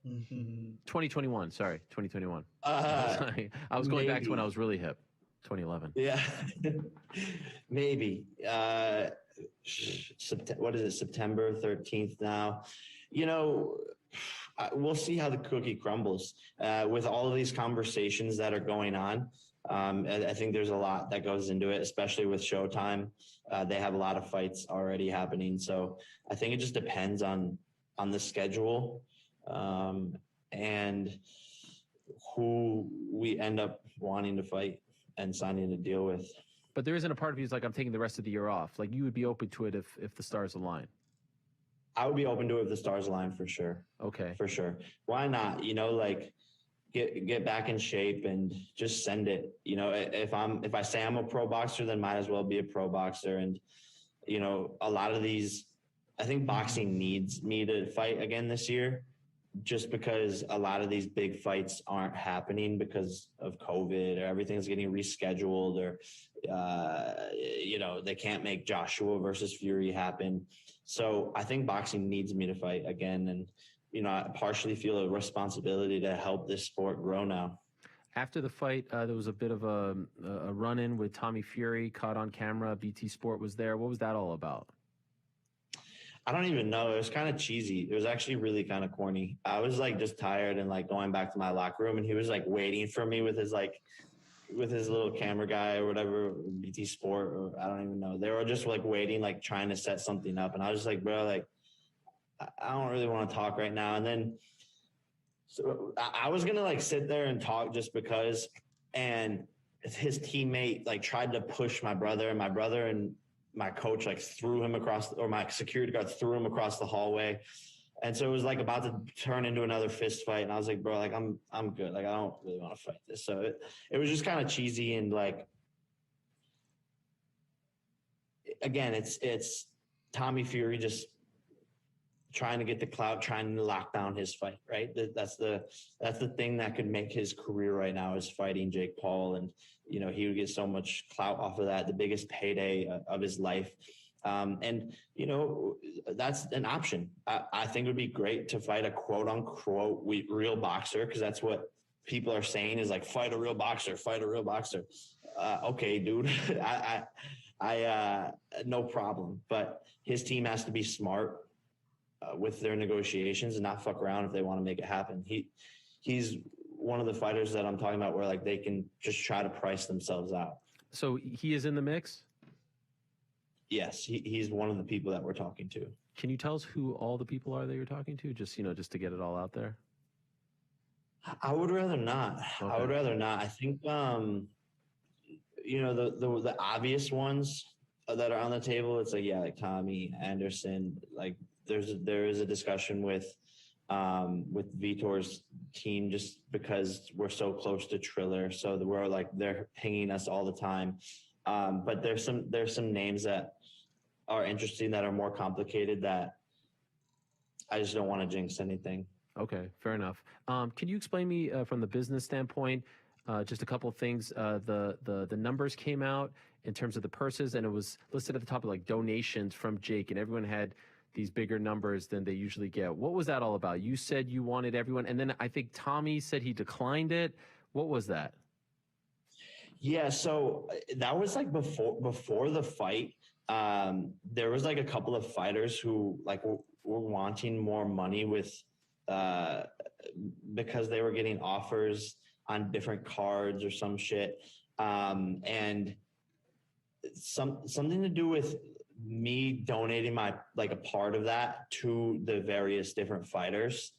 2021. Sorry, 2021. Sorry. I was going back to when I was really hip. 2011. Yeah, maybe. What is it? September 13th now. You know, we'll see how the cookie crumbles with all of these conversations that are going on. I think there's a lot that goes into it, especially with Showtime. They have a lot of fights already happening. So I think it just depends on the schedule and who we end up wanting to fight and signing a deal with. But there isn't a part of you who's like, I'm taking the rest of the year off. Like, you would be open to it if the stars align. I would be open to it if the stars align, for sure. Okay. For sure. Why not? You know, like, get back in shape and just send it. You know, if I say I'm a pro boxer, then might as well be a pro boxer. And, you know, a lot of these, I think boxing needs me to fight again this year, just because a lot of these big fights aren't happening because of COVID, or everything's getting rescheduled, or, you know, they can't make Joshua versus Fury happen. So I think boxing needs me to fight again. And, you know, I partially feel a responsibility to help this sport grow now. After the fight, there was a bit of a run-in with Tommy Fury, caught on camera. BT Sport was there. What was that all about? I don't even know. It was kind of cheesy. It was actually really kind of corny. I was like just tired and like going back to my locker room, and he was like waiting for me with his little camera guy or whatever, BT Sport, or I don't even know. They were just like waiting, like trying to set something up. And I was just like, bro, like, I don't really want to talk right now. And then so I was going to like sit there and talk just because, and his teammate like tried to push my brother, and my coach like threw him across, or my security guard threw him across the hallway. And so it was like about to turn into another fist fight. And I was like, bro, like I'm good. Like, I don't really want to fight this. So it was just kind of cheesy. And like, again, it's Tommy Fury just trying to get the clout, trying to lock down his fight, right? That's the thing that could make his career right now, is fighting Jake Paul. And, you know, he would get so much clout off of that, the biggest payday of his life. And, you know, that's an option. I think it would be great to fight a quote unquote real boxer, because that's what people are saying is like, fight a real boxer, fight a real boxer. Okay, dude, I no problem. But his team has to be smart with their negotiations and not fuck around if they want to make it happen. He's one of the fighters that I'm talking about where like they can just try to price themselves out. So he is in the mix? Yes, he's one of the people that we're talking to. Can you tell us who all the people are that you're talking to? Just, just to get it all out there. I would rather not. Okay. I would rather not. I think, the obvious ones that are on the table, it's like, like Tommy Anderson, like there is a discussion with Vitor's team just because we're so close to Triller. So we're like, they're pinging us all the time. But there's some names that are interesting that are more complicated that I just don't want to jinx anything. Okay, fair enough. Can you explain me from the business standpoint, just a couple of things? The numbers came out in terms of the purses, and it was listed at the top of like donations from Jake, and everyone had these bigger numbers than they usually get. What was that all about? You said you wanted everyone, and then I think Tommy said he declined it. What was that? Yeah, so that was like before the fight. There was like a couple of fighters who like were wanting more money with because they were getting offers on different cards or some shit, and something to do with me donating my like a part of that to the various different fighters,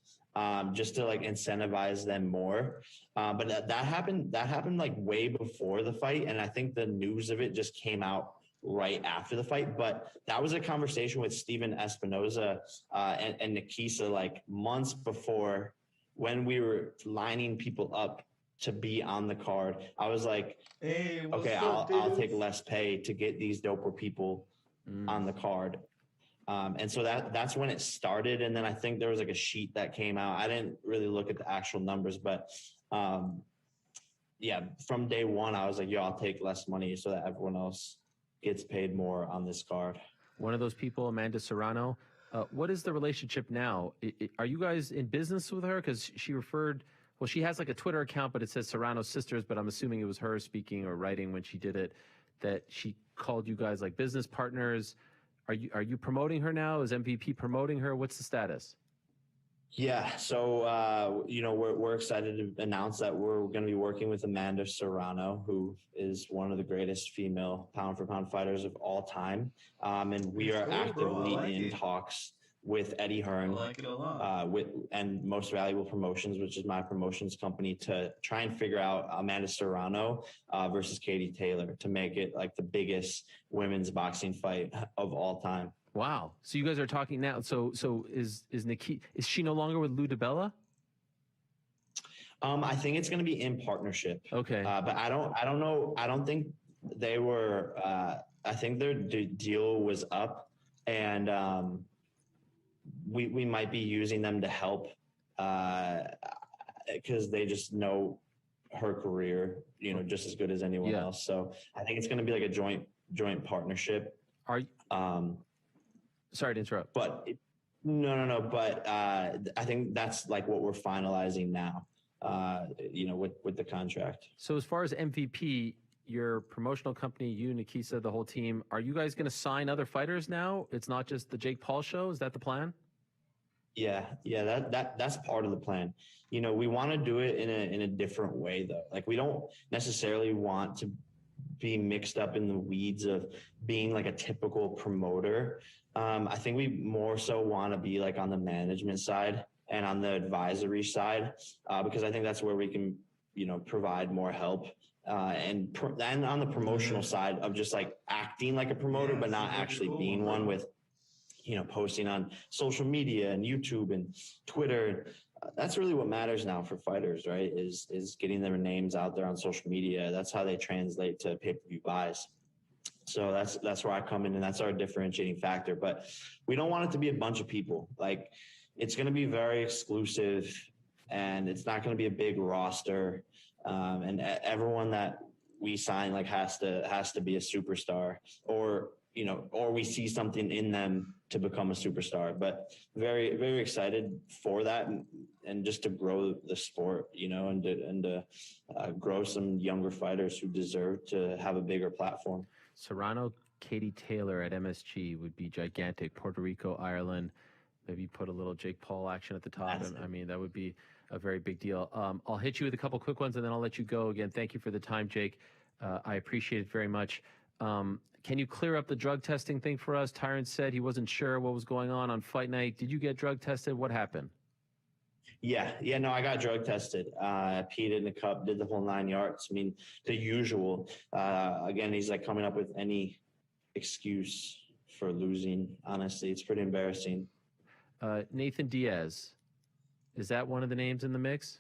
just to like incentivize them more. But that happened like way before the fight, and I think the news of it just came out right after the fight. But that was a conversation with Steven Espinoza and Nikisa like months before, when we were lining people up to be on the card. I was like, hey, okay, I'll take less pay to get these doper people on the card. And so that's when it started. And then I think there was like a sheet that came out. I didn't really look at the actual numbers, but from day one, I was like, I'll take less money so that everyone else gets paid more on this card. One of those people, Amanda Serrano, what is the relationship now? Are you guys in business with her? Because she has like a Twitter account, but it says Serrano Sisters, but I'm assuming it was her speaking or writing when she did it, that she called you guys like business partners. Are you promoting her now? Is MVP promoting her? What's the status? Yeah, so we're excited to announce that we're going to be working with Amanda Serrano, who is one of the greatest female pound for pound fighters of all time, and we are actively in talks with Eddie Hearn, and Most Valuable Promotions, which is my promotions company, to try and figure out Amanda Serrano versus Katie Taylor to make it like the biggest women's boxing fight of all time. Wow. So you guys are talking now. So is she no longer with Lou DiBella? I think it's going to be in partnership. Okay. But I don't know. I don't think they were. I think their deal was up, and we might be using them to help because they just know her career, just as good as anyone else. So I think it's going to be like a joint partnership. Sorry to interrupt. But no. But I think that's like what we're finalizing now, with the contract. So as far as MVP, your promotional company, you, Nikisa, the whole team, are you guys going to sign other fighters now? It's not just the Jake Paul show. Is that the plan? Yeah. That's part of the plan. We want to do it in a different way though. Like we don't necessarily want to be mixed up in the weeds of being like a typical promoter. I think we more so want to be like on the management side and on the advisory side, because I think that's where we can, provide more help. And on the promotional side of just like acting like a promoter, but not actually being one with, posting on social media and YouTube and Twitter. That's really what matters now for fighters, right? Is getting their names out there on social media. That's how they translate to pay-per-view buys. So that's where I come in, and that's our differentiating factor. But we don't want it to be a bunch of people. Like it's going to be very exclusive, and it's not going to be a big roster. And everyone that we sign like has to be a superstar, or or we see something in them to become a superstar. But very, very excited for that, and just to grow the sport, and to grow some younger fighters who deserve to have a bigger platform. Serrano, Katie Taylor at MSG would be gigantic. Puerto Rico, Ireland, maybe put a little Jake Paul action at the top. I mean, that would be a very big deal. I'll hit you with a couple quick ones, and then I'll let you go. Again, thank you for the time, Jake. I appreciate it very much. Can you clear up the drug testing thing for us? Tyron said he wasn't sure what was going on fight night. Did you get drug tested? What happened? Yeah, no, I got drug tested. Peed in the cup, did the whole 9 yards. I mean, the usual. Again, he's like coming up with any excuse for losing. Honestly, it's pretty embarrassing. Nathan Diaz, is that one of the names in the mix?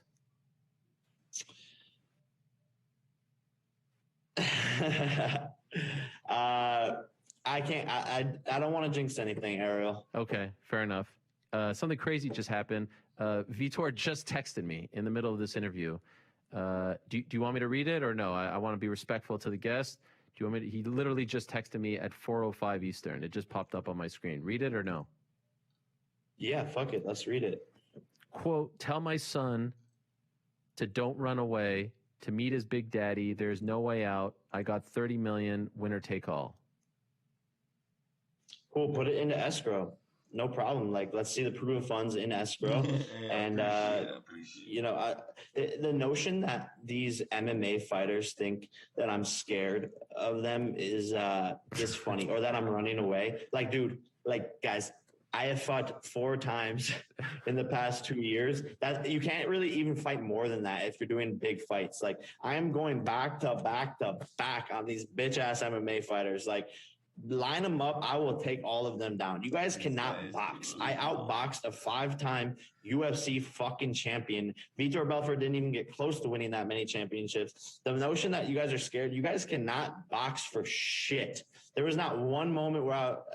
I can't. I don't want to jinx anything, Ariel. Okay, fair enough. Something crazy just happened. Vitor just texted me in the middle of this interview. Do you want me to read it or no? I want to be respectful to the guest. Do you want me to? He literally just texted me at 4:05 Eastern. It just popped up on my screen. Read it or no? Yeah, fuck it. Let's read it. Quote, tell my son to don't run away, to meet his big daddy. There's no way out. I got 30 million, winner take all. Cool. Put it into escrow. No problem. Like, let's see the proof of funds in escrow. And, the notion that these MMA fighters think that I'm scared of them is funny, or that I'm running away. Like, dude, guys, I have fought 4 times in the past 2 years. That you can't really even fight more than that if you're doing big fights. Like, I am going back to back on these bitch ass MMA fighters. Like, line them up. I will take all of them down. You guys cannot box. I outboxed a 5-time UFC fucking champion. Vitor Belfort didn't even get close to winning that many championships. The notion that you guys are scared, you guys cannot box for shit. There was not one moment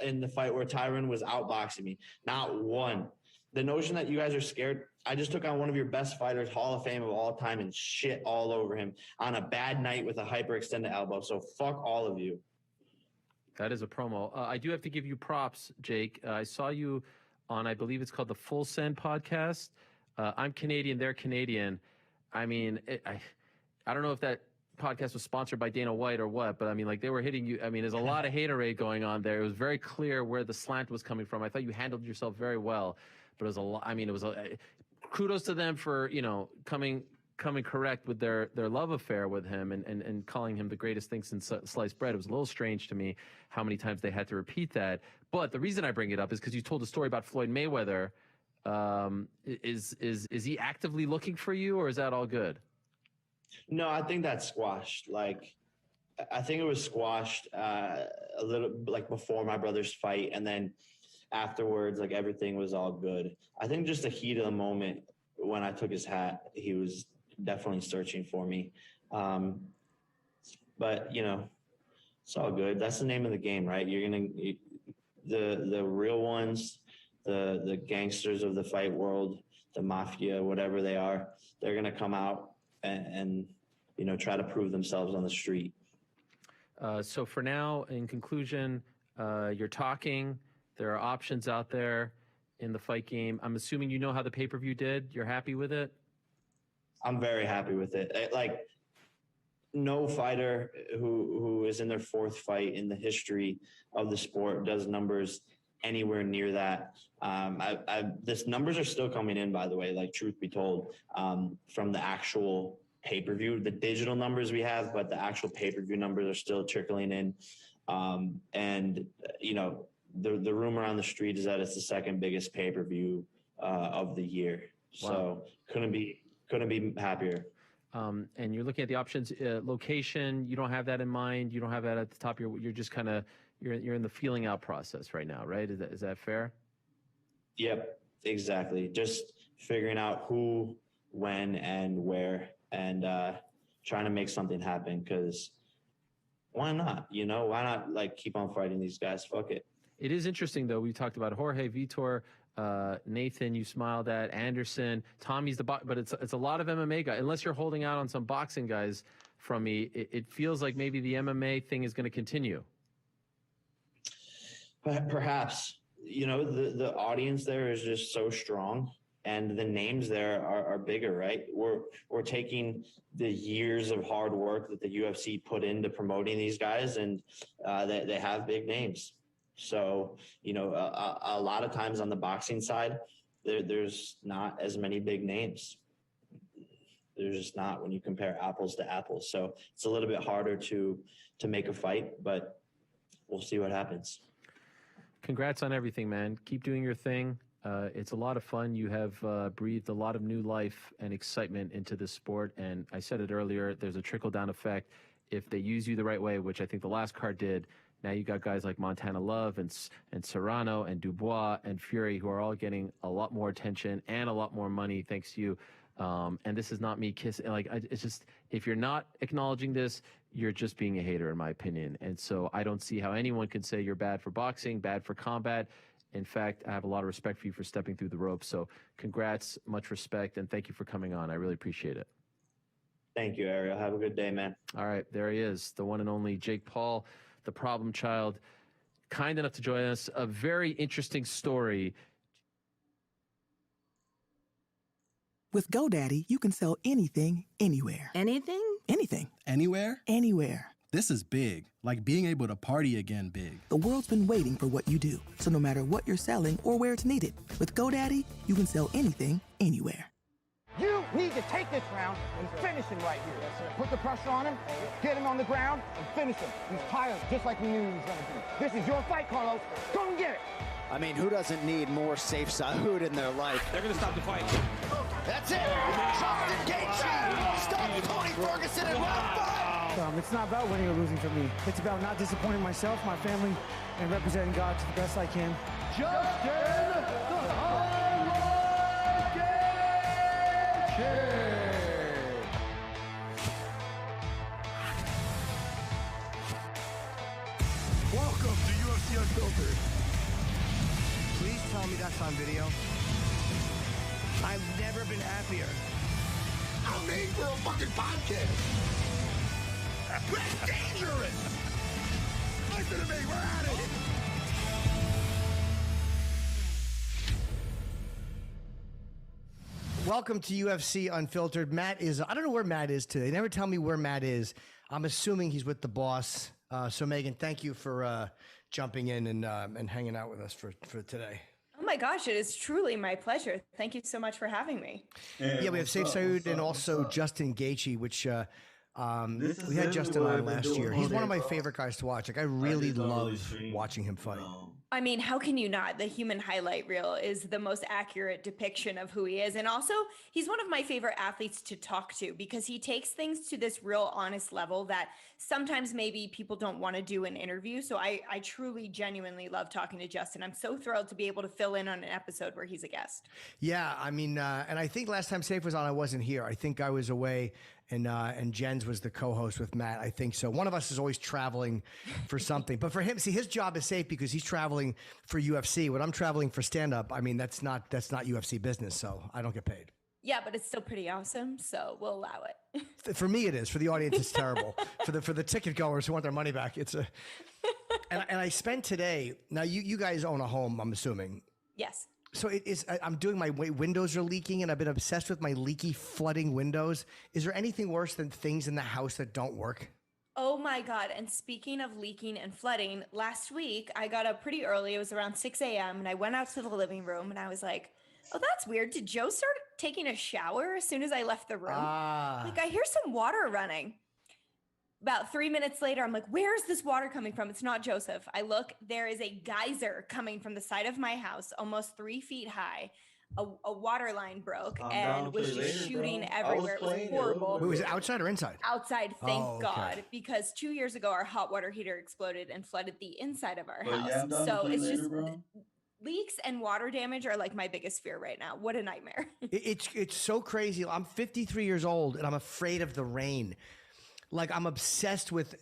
in the fight where Tyron was outboxing me. Not one. The notion that you guys are scared, I just took on one of your best fighters, Hall of Fame of all time, and shit all over him on a bad night with a hyperextended elbow. So fuck all of you. That is a promo. I do have to give you props, Jake. I saw you on, I believe it's called the Full Send podcast. I'm Canadian, they're Canadian. I mean, I don't know if that podcast was sponsored by Dana White or what, but I mean, like, they were hitting you. I mean, there's a lot of haterade going on there. It was very clear where the slant was coming from. I thought you handled yourself very well, but it was a lot. I mean, kudos to them for, coming correct with their love affair with him and calling him the greatest thing since sliced bread. It was a little strange to me how many times they had to repeat that. But the reason I bring it up is because you told a story about Floyd Mayweather. Is he actively looking for you, or is that all good? No, I think that's squashed. Like, I think it was squashed a little, like, before my brother's fight, and then afterwards, like, everything was all good. I think just the heat of the moment when I took his hat, he was definitely searching for me. But it's all good. That's the name of the game, right? The real ones, the gangsters of the fight world, the mafia, whatever they are, they're going to come out and try to prove themselves on the street. So for now, in conclusion, you're talking, there are options out there in the fight game. I'm assuming you know how the pay-per-view did. You're happy with it? I'm very happy with it. Like, no fighter who is in their 4th fight in the history of the sport does numbers anywhere near that. This numbers are still coming in, by the way, like, truth be told, from the actual pay-per-view, the digital numbers we have, but the actual pay-per-view numbers are still trickling in. And the rumor on the street is that it's the 2nd biggest pay-per-view of the year. Wow. So couldn't be happier. And you're looking at the options, location. You don't have that in mind. You don't have that at the top. You're just kind of you're in the feeling out process right now, right? Is that fair? Yep, exactly. Just figuring out who, when, and where, and trying to make something happen. Because why not? Why not, like, keep on fighting these guys? Fuck it. It is interesting, though. We talked about Jorge, Vitor, Nathan, you smiled at, Anderson, Tommy's but it's a lot of MMA guys. Unless you're holding out on some boxing guys from me, it feels like maybe the MMA thing is going to continue. Perhaps, the audience there is just so strong, and the names there are bigger, right? We're taking the years of hard work that the UFC put into promoting these guys, and they have big names. So, a lot of times on the boxing side, there's not as many big names. There's just not when you compare apples to apples. So it's a little bit harder to make a fight, but we'll see what happens. Congrats on everything, man. Keep doing your thing. It's a lot of fun. You have breathed a lot of new life and excitement into this sport. And I said it earlier, there's a trickle-down effect. If they use you the right way, which I think the last card did, now you got guys like Montana Love and Serrano and Dubois and Fury who are all getting a lot more attention and a lot more money thanks to you. And this is not me kissing. It's just, if you're not acknowledging this, you're just being a hater, in my opinion. And so I don't see how anyone can say you're bad for boxing, bad for combat. In fact, I have a lot of respect for you for stepping through the ropes. So congrats, much respect, and thank you for coming on. I really appreciate it. Thank you, Ariel. Have a good day, man. All right, there he is, the one and only Jake Paul, the problem child, kind enough to join us. A very interesting story. With GoDaddy, you can sell anything, anywhere. Anything? Anything. Anywhere? Anywhere. This is big, like being able to party again big. The world's been waiting for what you do. So no matter what you're selling or where it's needed, with GoDaddy, you can sell anything, anywhere. You need to take this round and finish him right here. Put the pressure on him, get him on the ground, and finish him. He's tired, just like we knew he was going to be. This is your fight, Carlos. Go and get it. I mean, who doesn't need more safe Saud in their life? They're going to stop the fight. That's it. Justin Gaethje stops Tony Ferguson in round 5. It's not about winning or losing for me. It's about not disappointing myself, my family, and representing God to the best I can. Justin the Hard Gaethje. Welcome to UFC Unfiltered. Please tell me that's on video. I've never been happier. I'm made for a fucking podcast. That's dangerous. Listen to me, we're at it. Welcome to UFC Unfiltered. Matt is, I don't know where Matt is today. They never tell me where Matt is. I'm assuming he's with the boss. So Megan, thank you for jumping in and hanging out with us for today. Oh my gosh, it is truly my pleasure. Thank you so much for having me. Yeah, we have Safe Saud and also Justin Gaethje, which we had Justin on last year. He's one of my favorite guys to watch. Like I really love watching him fight. I mean, how can you not? The human highlight reel is the most accurate depiction of who he is. And also, he's one of my favorite athletes to talk to because he takes things to this real honest level that sometimes maybe people don't want to do in interview. So I truly, genuinely love talking to Justin. I'm so thrilled to be able to fill in on an episode where he's a guest. Yeah, I mean, and I think last time Safe was on, I wasn't here. I think I was away. And Jens was the co-host with Matt. I think so. One of us is always traveling for something. But for him, see, his job is safe because he's traveling for UFC. When I'm traveling for stand-up, I mean, that's not UFC business, so I don't get paid. Yeah, but it's still pretty awesome, so we'll allow it. For me, it is. For the audience, it's terrible. For the ticket goers who want their money back, it's a. And I spent today. Now you guys own a home, I'm assuming. Yes. So it is. I'm doing my windows are leaking, and I've been obsessed with my leaky, flooding windows. Is there anything worse than things in the house that don't work? Oh my God. And speaking of leaking and flooding, last week I got up pretty early. It was around 6 a.m. and I went out to the living room and I was like, oh, that's weird. Did Joe start taking a shower as soon as I left the room? Like I hear some water running. About 3 minutes later, I'm like, where is this water coming from? It's not Joseph. I look, there is a geyser coming from the side of my house, almost 3 feet high. A water line broke and was just shooting everywhere. It was horrible. Wait, was it outside or inside? Outside, thank God. Because 2 years ago, our hot water heater exploded and flooded the inside of our house. So it's just leaks and water damage are like my biggest fear right now. What a nightmare. It's so crazy. I'm 53 years old and I'm afraid of the rain. Like I'm obsessed with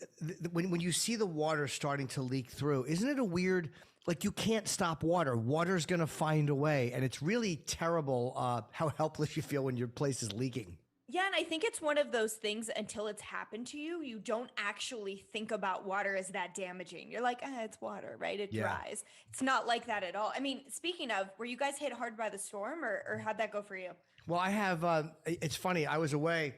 when you see the water starting to leak through. Isn't it a weird, like you can't stop water. Water's going to find a way. And it's really terrible how helpless you feel when your place is leaking. Yeah, and I think it's one of those things until it's happened to you, you don't actually think about water as that damaging. You're like, it's water, right? It Yeah. dries. It's not like that at all. I mean, speaking of, were you guys hit hard by the storm or how'd that go for you? Well, I have. It's funny. I was away.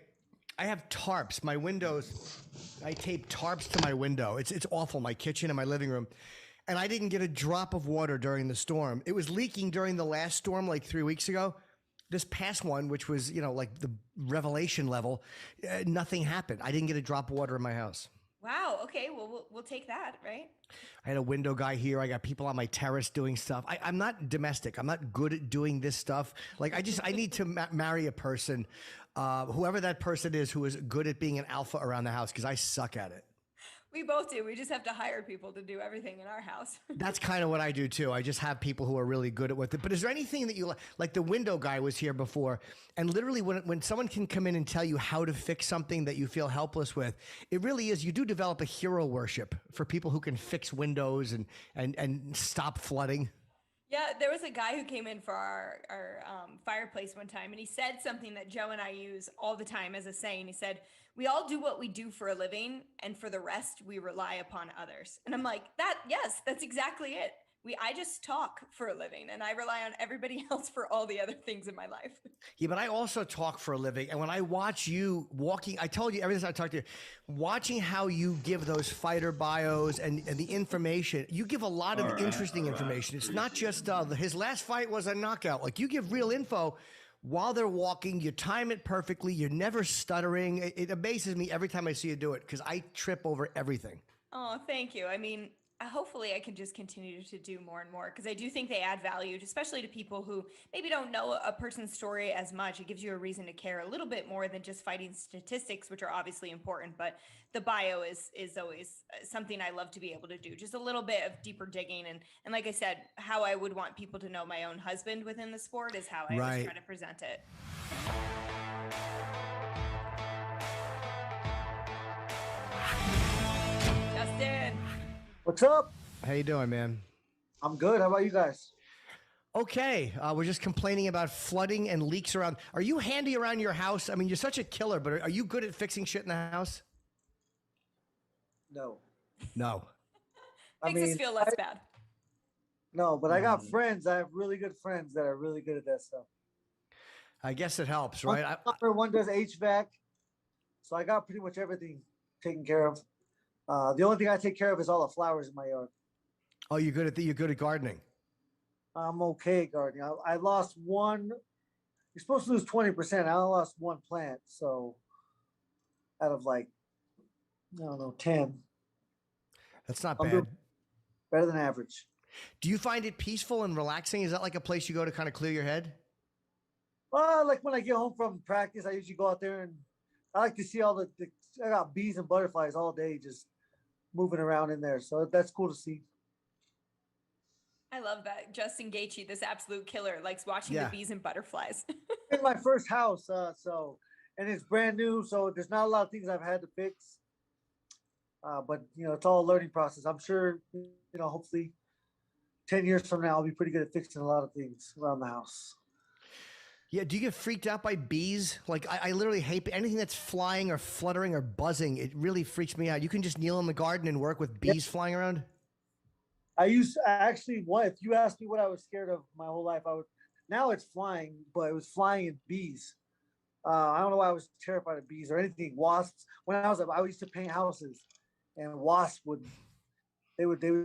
I have tarps. My windows. I tape tarps to my window. It's awful. My kitchen and my living room, and I didn't get a drop of water during the storm. It was leaking during the last storm, like 3 weeks ago. This past one, which was like the revelation level, nothing happened. I didn't get a drop of water in my house. Wow. Okay. Well, we'll take that, right? I had a window guy here. I got people on my terrace doing stuff. I'm not domestic. I'm not good at doing this stuff. Like I need to marry a person, whoever that person is, who is good at being an alpha around the house, because I suck at it. We both do. We just have to hire people to do everything in our house. That's kind of what I do too. I just have people who are really good at what. But is there anything that you like? The window guy was here before, and literally, when someone can come in and tell you how to fix something that you feel helpless with, it really is. You do develop a hero worship for people who can fix windows and stop flooding. Yeah, there was a guy who came in for our fireplace one time, and he said something that Joe and I use all the time as a saying. He said, "We all do what we do for a living, and for the rest, we rely upon others." And I'm like, yes, that's exactly it. I just talk for a living, and I rely on everybody else for all the other things in my life. Yeah, but I also talk for a living. And when I watch you walking, I told you every time I talk to you, watching how you give those fighter bios and the information, you give a lot of interesting information. It's not just his last fight was a knockout. Like, you give real info while they're walking. You time it perfectly. You're never stuttering. It amazes me every time I see you do it, because I trip over everything. Oh, thank you. I mean, hopefully I can just continue to do more and more, because I do think they add value, especially to people who maybe don't know a person's story as much. It gives you a reason to care a little bit more than just fighting statistics, which are obviously important, but the bio is always something I love to be able to do. Just a little bit of deeper digging. And like I said, how I would want people to know my own husband within the sport is how I always try to present it. Justin. What's up? How you doing, man? I'm good. How about you guys? Okay. We're just complaining about flooding and leaks around. Are you handy around your house? I mean, you're such a killer, but are you good at fixing shit in the house? No. No. Makes us feel less bad. No, but I got friends. I have really good friends that are really good at that stuff. I guess it helps, right? One does HVAC. So I got pretty much everything taken care of. The only thing I take care of is all the flowers in my yard. Oh, you're good at gardening. I'm okay at gardening. I lost one. You're supposed to lose 20%. I only lost one plant. So out of I don't know, 10. That's not I'm bad. Better than average. Do you find it peaceful and relaxing? Is that like a place you go to kind of clear your head? Like when I get home from practice, I usually go out there and I like to see all I got bees and butterflies all day just moving around in there. So that's cool to see. I love that. Justin Gaethje, this absolute killer, likes watching the bees and butterflies. In my first house, and it's brand new, so there's not a lot of things I've had to fix. But it's all a learning process. I'm sure, hopefully 10 years from now, I'll be pretty good at fixing a lot of things around the house. Yeah, do you get freaked out by bees? Like, I literally hate anything that's flying or fluttering or buzzing. It really freaks me out. You can just kneel in the garden and work with bees flying around? If you asked me what I was scared of my whole life, now it's flying, but it was flying in bees. I don't know why I was terrified of bees or anything. Wasps. When I used to paint houses, and wasps would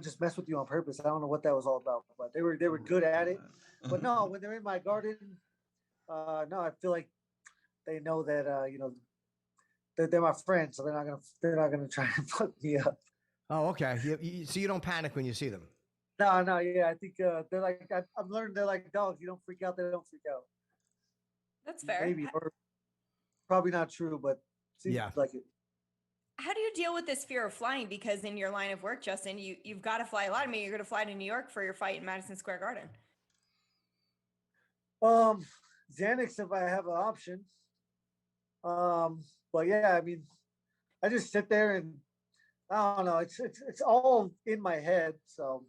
just mess with you on purpose. I don't know what that was all about, but they were good at it. But no, when they're in my garden, no, I feel like they know that they're my friends, so they're not gonna try and fuck me up. Oh, okay. So you don't panic when you see them? No, yeah. I think they're like I've learned they're like dogs. You don't freak out, they don't freak out. That's fair. Maybe, or probably not true, but seems like it. How do you deal with this fear of flying? Because in your line of work, Justin, you've got to fly a lot. I mean, you're going to fly to New York for your fight in Madison Square Garden. Xanax if I have an option. But yeah, I mean, I just sit there and I don't know. It's all in my head, so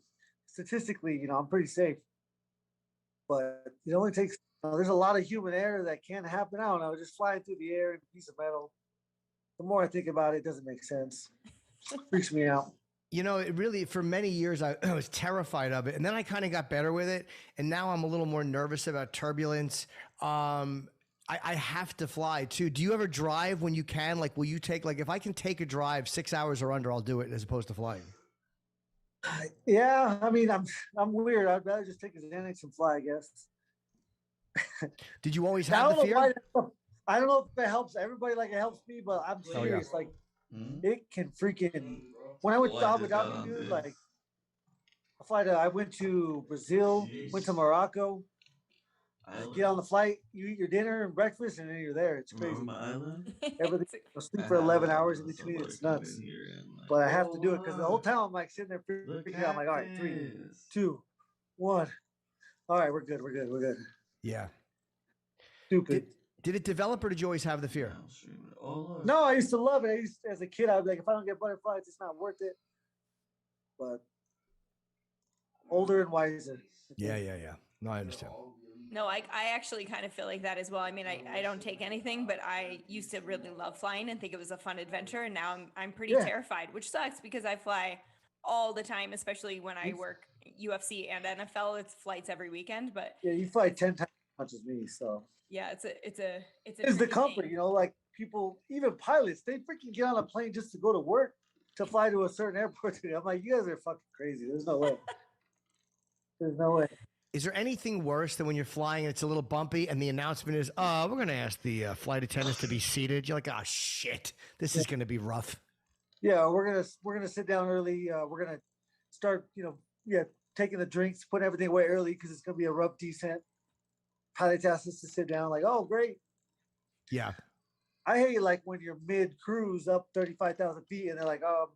statistically, I'm pretty safe. But it only takes there's a lot of human error that can happen. I don't know, just flying through the air in a piece of metal. The more I think about it, it doesn't make sense. Freaks me out. You know, it really, for many years, I was terrified of it. And then I kind of got better with it. And now I'm a little more nervous about turbulence. I have to fly too. Do you ever drive when you can? Like, will you take, like, if I can take a drive 6 hours or under, I'll do it as opposed to flying. Yeah, I mean, I'm weird. I'd rather just take a Xanax and fly, I guess. Did you always have the fear? I don't know if it helps everybody like it helps me, but I'm serious. Oh, yeah. Like, it can freaking. When I went to Abu Dhabi, dude, like, I went to Brazil, went to Morocco. Get on the flight, you eat your dinner and breakfast, and then you're there. It's crazy. Everything. I sleep for 11 hours in between. It's nuts. But I have to do it because the whole time I'm like sitting there freaking out. I'm like, all right, 3, 2, 1. All right, we're good. We're good. We're good. Yeah. Stupid. Did it develop, or did you always have the fear? No, I used to love it. As a kid, I'd be like, if I don't get butterflies, it's not worth it. But older and wiser. Yeah. No, I understand. No, I actually kind of feel like that as well. I mean, I don't take anything, but I used to really love flying and think it was a fun adventure. And now I'm pretty terrified, which sucks because I fly all the time, especially when I work UFC and NFL. It's flights every weekend, but yeah, you fly 10 times as much as me. So yeah, it's the comfort, you know, like people, even pilots, they freaking get on a plane just to go to work to fly to a certain airport. I'm like, you guys are fucking crazy. There's no way. There's no way. Is there anything worse than when you're flying and it's a little bumpy and the announcement is, we're going to ask the flight attendants to be seated? You're like, oh shit, this is going to be rough. Yeah, we're gonna sit down early. We're gonna start, taking the drinks, put everything away early because it's gonna be a rough descent. Pilot asks us to sit down, like, oh great. Yeah. I hate like when you're mid cruise up 35,000 feet and they're like, all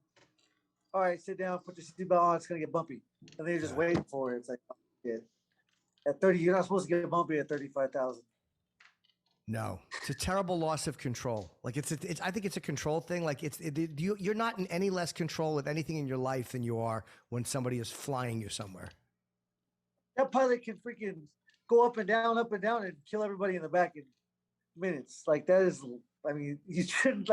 right, sit down, put your seatbelt on, it's gonna get bumpy, and then you're just waiting for it. It's like, oh, shit. At 30, you're not supposed to get bumpy at 35,000. No, it's a terrible loss of control. Like it's I think it's a control thing. Like you're not in any less control with anything in your life than you are when somebody is flying you somewhere. That pilot can freaking go up and down, and kill everybody in the back in minutes. Like that is, I mean, you shouldn't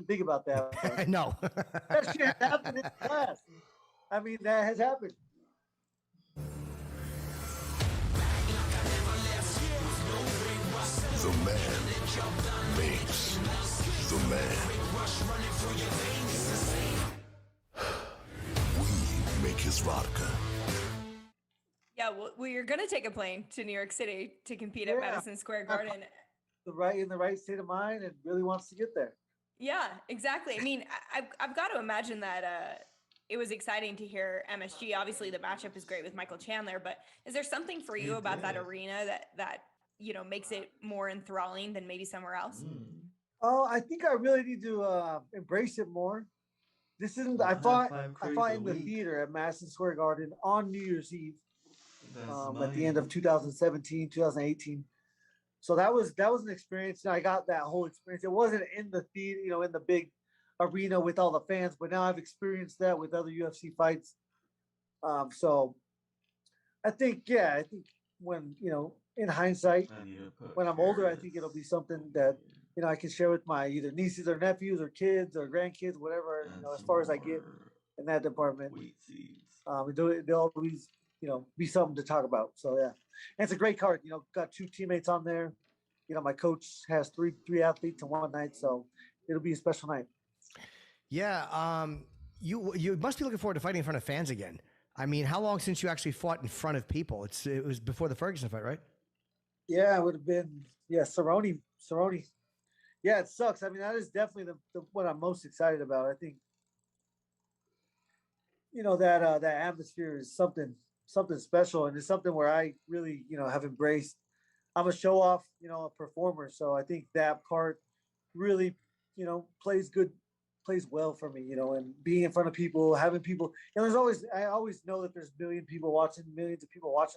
think about that. I know. That shit happened in class. I mean, that has happened. The man makes the man. We make his vodka. Yeah, well, you're gonna take a plane to New York City to compete at Madison Square Garden. In the right state of mind and really wants to get there. Yeah, exactly. I mean, I've got to imagine that it was exciting to hear MSG. Obviously, the matchup is great with Michael Chandler, but is there something for you about that arena that makes it more enthralling than maybe somewhere else? Oh, I think I really need to embrace it more. This isn't. I fought in the theater at Madison Square Garden on New Year's Eve at the end of 2017, 2018. So that was an experience. And I got that whole experience. It wasn't in the theater, in the big arena with all the fans, but now I've experienced that with other UFC fights. So I think when, in hindsight, when I'm older, I think it'll be something that, I can share with my either nieces or nephews or kids or grandkids, whatever, as far as I get in that department. They'll always, be something to talk about. So, yeah. And it's a great card, got 2 teammates on there. My coach has three athletes in one night, so it'll be a special night. Yeah. You must be looking forward to fighting in front of fans again. I mean, how long since you actually fought in front of people? It was before the Ferguson fight, right? Yeah, it would have been, Cerrone. Yeah, it sucks. I mean, that is definitely what I'm most excited about. I think, that atmosphere is something special, and it's something where I really, have embraced. I'm a show off, a performer. So I think that part really, plays well for me, and being in front of people, having people, I always know that there's millions of people watching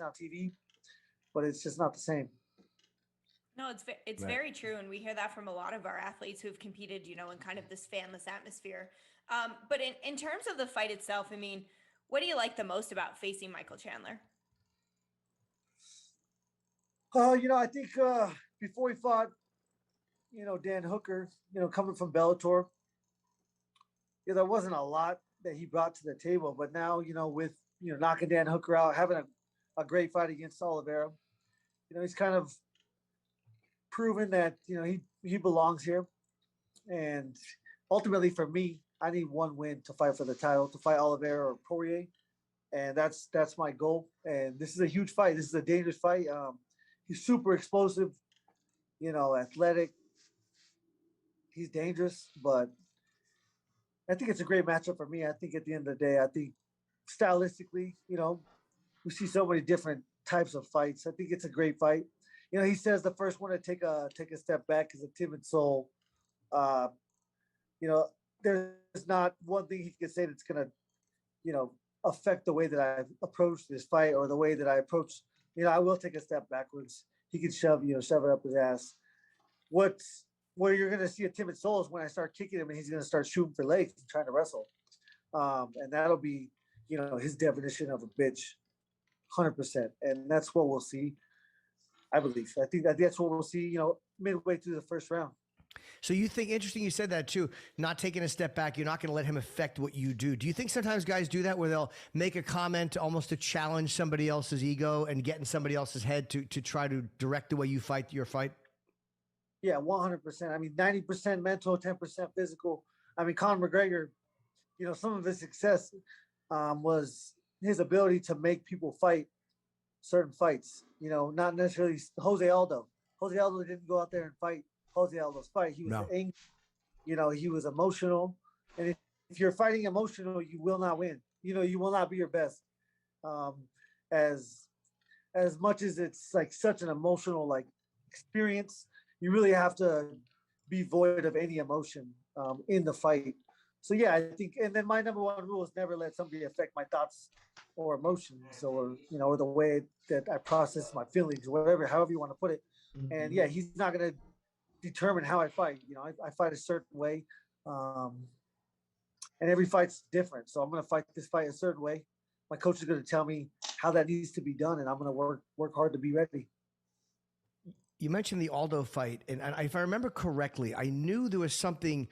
on TV, but it's just not the same. No, it's very true. And we hear that from a lot of our athletes who've competed, in kind of this fanless atmosphere. But in terms of the fight itself, I mean, what do you like the most about facing Michael Chandler? I think before he fought, Dan Hooker, coming from Bellator, there wasn't a lot that he brought to the table. But now, with knocking Dan Hooker out, having a great fight against Oliveira, he's kind of proven that he belongs here. And ultimately, for me, I need one win to fight for the title, to fight Oliveira or Poirier, and that's my goal. And this is a huge fight. This is a dangerous fight. He's super explosive, athletic. He's dangerous, but I think it's a great matchup for me. I think at the end of the day, I think stylistically, we see so many different types of fights. I think it's a great fight. He says the first one to take a step back is a timid soul. There's not one thing he can say that's gonna, affect the way that I approach this fight or the way that I approach. I will take a step backwards. He can shove it up his ass. Where you're gonna see a timid soul is when I start kicking him and he's gonna start shooting for legs and trying to wrestle, and that'll be, his definition of a bitch, 100%. And that's what we'll see. I believe. I think that's what we'll see. Midway through the first round. So you think, interesting you said that too, not taking a step back, you're not going to let him affect what you do. Do you think sometimes guys do that where they'll make a comment almost to challenge somebody else's ego and get in somebody else's head to try to direct the way you fight your fight? Yeah, 100%. I mean, 90% mental, 10% physical. I mean, Conor McGregor, some of his success was his ability to make people fight certain fights, not necessarily Jose Aldo. Jose Aldo didn't go out there and fight Jose Aldo's fight. He was angry, he was emotional. And if you're fighting emotional, you will not win. You will not be your best. As much as it's like such an emotional experience, you really have to be void of any emotion in the fight. So yeah, I think, and then my number one rule is never let somebody affect my thoughts or emotions or or the way that I process my feelings or whatever, however you want to put it. Mm-hmm. And yeah, he's not going to determine how I fight. I fight a certain way, and every fight's different. So I'm going to fight this fight a certain way. My coach is going to tell me how that needs to be done, and I'm going to work hard to be ready. You mentioned the Aldo fight, and if I remember correctly, I knew there was something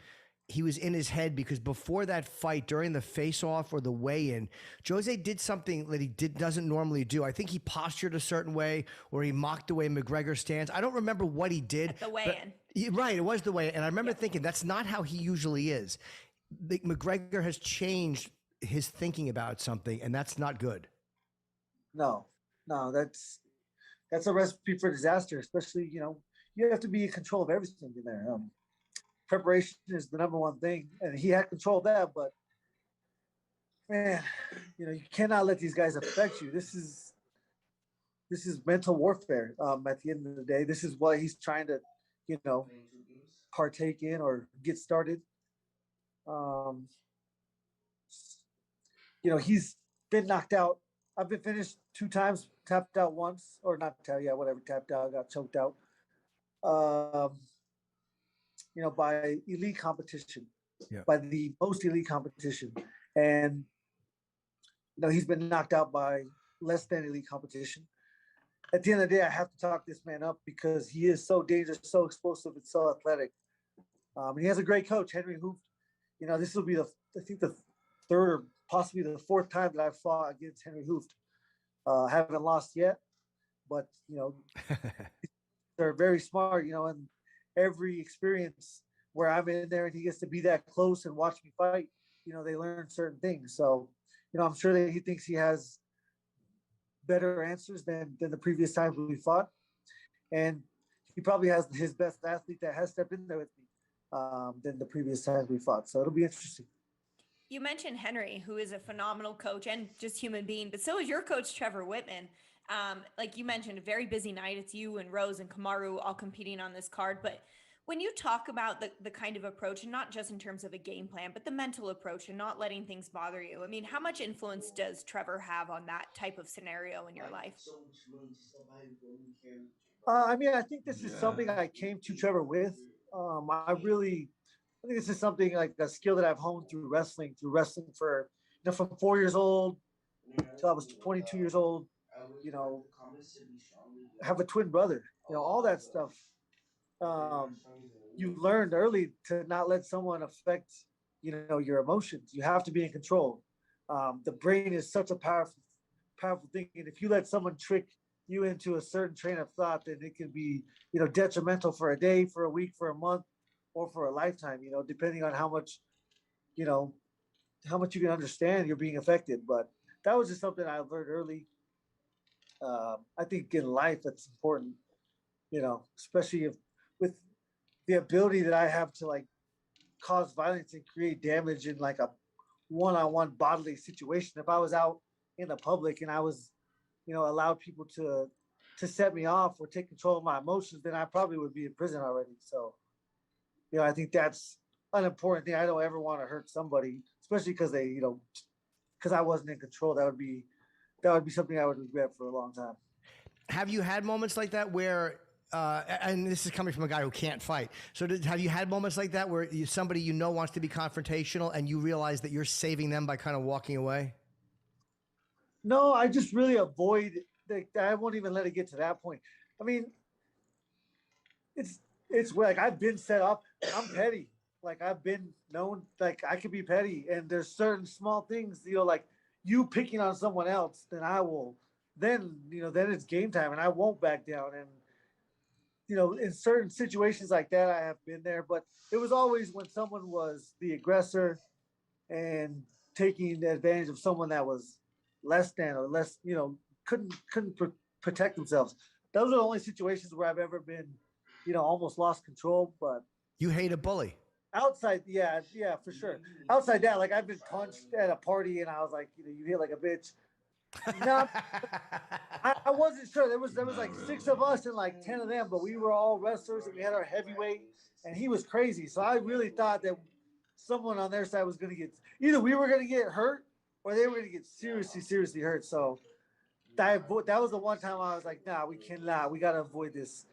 he was in his head because before that fight, during the face-off or the weigh-in, Jose did something that he doesn't normally do. I think he postured a certain way or he mocked the way McGregor stands. I don't remember what he did. At the weigh-in. Right, it was the weigh-in. And I remember thinking, that's not how he usually is. McGregor has changed his thinking about something, and that's not good. No, that's a recipe for disaster, especially, you have to be in control of everything in there. Preparation is the number one thing, and he had control of that. But man, you cannot let these guys affect you. This is mental warfare. At the end of the day, this is what he's trying to, partake in or get started. He's been knocked out. I've been finished 2 times, tapped out once, or not tapped, tapped out, got choked out. By elite competition, by the most elite competition. And, he's been knocked out by less than elite competition. At the end of the day, I have to talk this man up because he is so dangerous, so explosive, and so athletic. He has a great coach, Henry Hooft. This will be the third or possibly the fourth time that I've fought against Henry Hooft. I haven't lost yet, but, they're very smart, and every experience where I'm in there and he gets to be that close and watch me fight, they learn certain things. So, I'm sure that he thinks he has better answers than the previous times we fought. And he probably has his best athlete that has stepped in there with me than the previous times we fought. So it'll be interesting. You mentioned Henry, who is a phenomenal coach and just human being, but so is your coach, Trevor Whitman. Like you mentioned, a very busy night. It's you and Rose and Kamaru all competing on this card. But when you talk about the kind of approach, and not just in terms of a game plan, but the mental approach and not letting things bother you, I mean, how much influence does Trevor have on that type of scenario in your life? I think this is something I came to Trevor with. I think this is something like a skill that I've honed through wrestling for, from 4 years old till I was 22 years old. you know, have a twin brother, you know, all that stuff. You learned early to not let someone affect, you know, your emotions. You have to be in control. The brain is such a powerful thing. And if you let someone trick you into a certain train of thought, then it can be, you know, detrimental for a day, for a week, for a month, or for a lifetime, you know, depending on how much, you know, how much you can understand you're being affected. But that was just something I learned early. I think in life that's important, you know, especially if with the ability that I have to like cause violence and create damage in like a one-on-one bodily situation. If I was out in the public and I was, you know, allowed people to set me off or take control of my emotions, then I probably would be in prison already. So, you know, I think that's an important thing. I don't ever want to hurt somebody, especially because they, you know, because I wasn't in control. That would be something I would regret for a long time. Have you had moments like that where, and this is coming from a guy who can't fight. So have you had moments like that where somebody you know wants to be confrontational and you realize that you're saving them by kind of walking away? No, I just really avoid. I won't even let it get to that point. I mean, it's like I've been set up. I'm petty. Like I've been known. Like I could be petty, and there's certain small things. You know, like you picking on someone else, then I will. Then you know, then it's game time, and I won't back down. And you know, in certain situations like that, I have been there. But it was always when someone was the aggressor and taking advantage of someone that was less than or less, you know, couldn't protect themselves. Those are the only situations where I've ever been, you know, almost lost control. But you hate a bully. Outside, yeah, for sure. Outside that, like I've been punched at a party and I was like, you know, you hit like a bitch. No, I wasn't sure. There was like 6 of us and like 10 of them, but we were all wrestlers and we had our heavyweight, and he was crazy. So I really thought that someone on their side was going to get either we were going to get hurt or they were going to get seriously hurt. So that was the one time I was like, nah, we cannot. We got to avoid this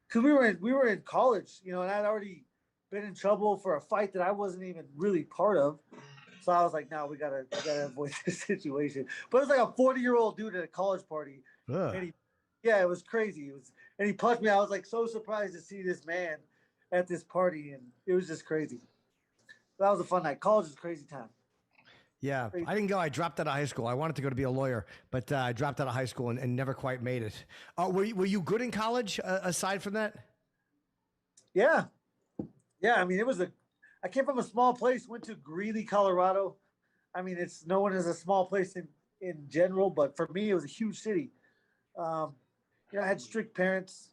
because we were in college, you know, and I'd already been in trouble for a fight that I wasn't even really part of. So I was like, no, we gotta avoid this situation. But it was like a 40-year-old dude at a college party. And it was crazy. And he punched me. I was like so surprised to see this man at this party, and it was just crazy. That was a fun night. College is a crazy time. Yeah, I didn't go. I dropped out of high school. I wanted to go to be a lawyer, but I dropped out of high school and never quite made it. Were you good in college aside from that? Yeah. I mean, I came from a small place, went to Greeley, Colorado. I mean, it's known as a small place in general, but for me, it was a huge city. You know, I had strict parents,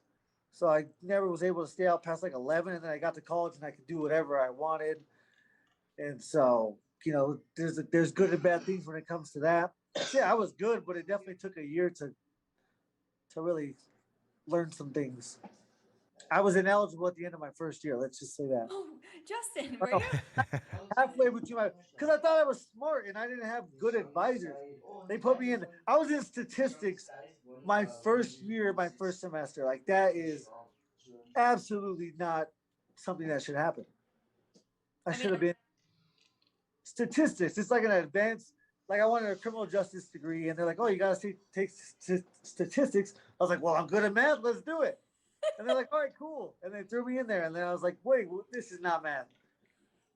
so I never was able to stay out past like 11. And then I got to college and I could do whatever I wanted. And so, you know, there's good and bad things when it comes to that. Yeah, I was good, but it definitely took a year to really learn some things. I was ineligible at the end of my first year. Let's just say that. Oh, Justin, were you? Halfway between because I thought I was smart and I didn't have good advisors. They put me in. I was in statistics my first year, my first semester. Like that is absolutely not something that should happen. I should have been statistics. It's like an advanced. Like I wanted a criminal justice degree, and they're like, "Oh, you gotta take statistics." I was like, "Well, I'm good at math. Let's do it." And they're like, all right, cool. And they threw me in there. And then I was like, wait, this is not math.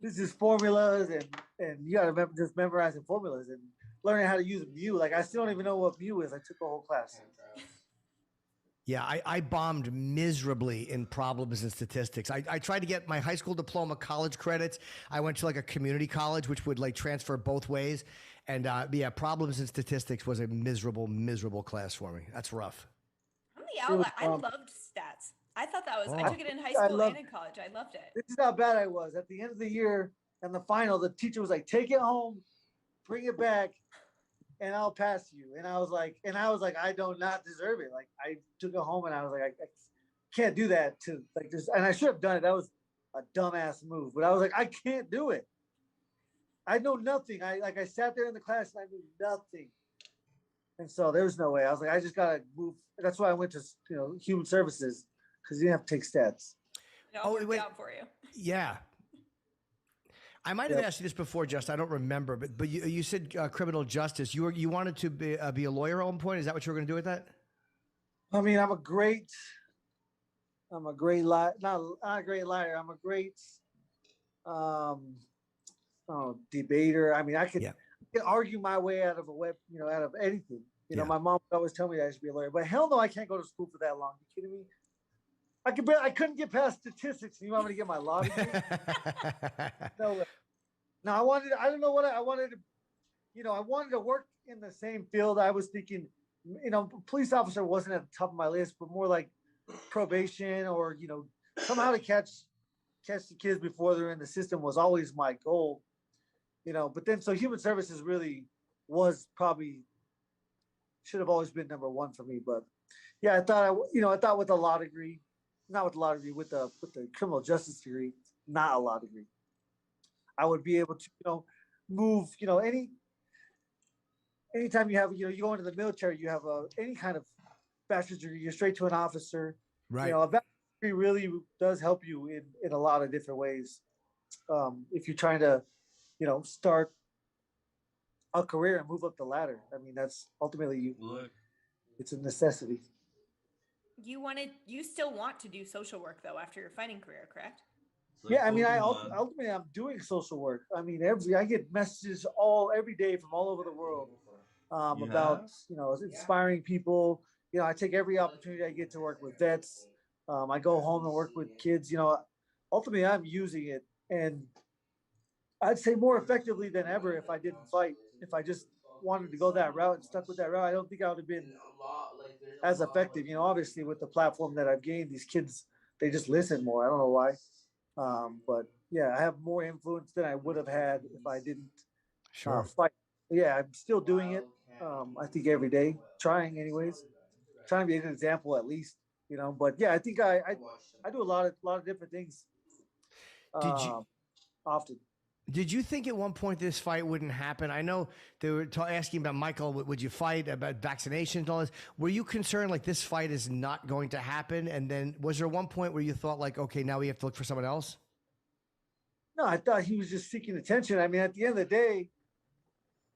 This is formulas. And you got to just memorizing formulas and learning how to use mu. Like, I still don't even know what mu is. I took a whole class. Yeah, I bombed miserably in problems and statistics. I tried to get my high school diploma college credits. I went to like a community college, which would like transfer both ways. And yeah, problems and statistics was a miserable class for me. That's rough. I loved stats. I thought that was. I took it in high school and in college. I loved it. This is how bad I was. At the end of the year and the final, the teacher was like, "Take it home, bring it back, and I'll pass you." And I was like, I do not deserve it. Like I took it home, and I was like, I can't do that to like this. And I should have done it. That was a dumbass move. But I was like, I can't do it. I know nothing. I sat there in the class and I knew nothing. And so there was no way. I was like, I just gotta move. That's why I went to human services because you didn't have to take stats. It all worked out for you. Yeah. I might have asked you this before, Justin. I don't remember, but you said criminal justice. You wanted to be a lawyer at one point. Is that what you were going to do with that? I mean, I'm a great liar. Not a great liar. I'm a great debater. I mean, I could argue my way out of out of anything. My mom would always tell me that I should be a lawyer, but hell no, I can't go to school for that long. You kidding me? I couldn't get past statistics. You want me to get my law degree? No way. No, I wanted to work in the same field. I was thinking, police officer wasn't at the top of my list, but more like probation or, somehow to catch the kids before they're in the system was always my goal. But then so human services really was probably should have always been number one for me. But yeah, I thought with a law degree, not with a law degree, with the criminal justice degree, not a law degree, I would be able to, move, anytime you have, you go into the military, you have any kind of bachelor's degree, you're straight to an officer. Right. A bachelor's degree really does help you in a lot of different ways. If you're trying to, start a career and move up the ladder. I mean, that's ultimately it's a necessity. You still want to do social work though after your fighting career, correct? Yeah, I mean, ultimately I'm doing social work. I mean, I get messages every day from all over the world about inspiring people. I take every opportunity I get to work with vets. I go home and work with kids. Ultimately I'm using it, and I'd say more effectively than ever if I didn't fight. If I just wanted to go that route and stuck with that route, I don't think I would have been as effective. Obviously with the platform that I've gained, these kids, they just listen more. I don't know why. But yeah, I have more influence than I would have had if I didn't fight. Yeah, I'm still doing it. I think every day, trying anyways, trying to be an example at least, but yeah, I think I do a lot of different things. Often. Did you think at one point this fight wouldn't happen? I know they were asking about Michael, would you fight, about vaccinations and all this? Were you concerned like this fight is not going to happen? And then was there one point where you thought like, okay, now we have to look for someone else? No, I thought he was just seeking attention. I mean, at the end of the day,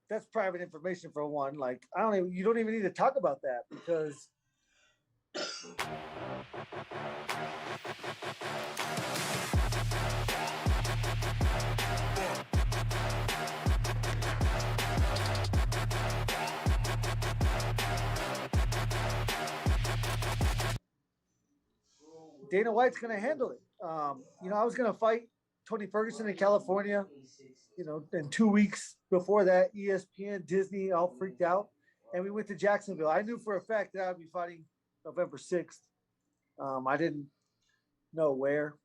that's private information for one. Like, you don't even need to talk about that because Dana White's going to handle it. I was going to fight Tony Ferguson in California, and 2 weeks before that, ESPN, Disney all freaked out. And we went to Jacksonville. I knew for a fact that I'd be fighting November 6th. I didn't know where.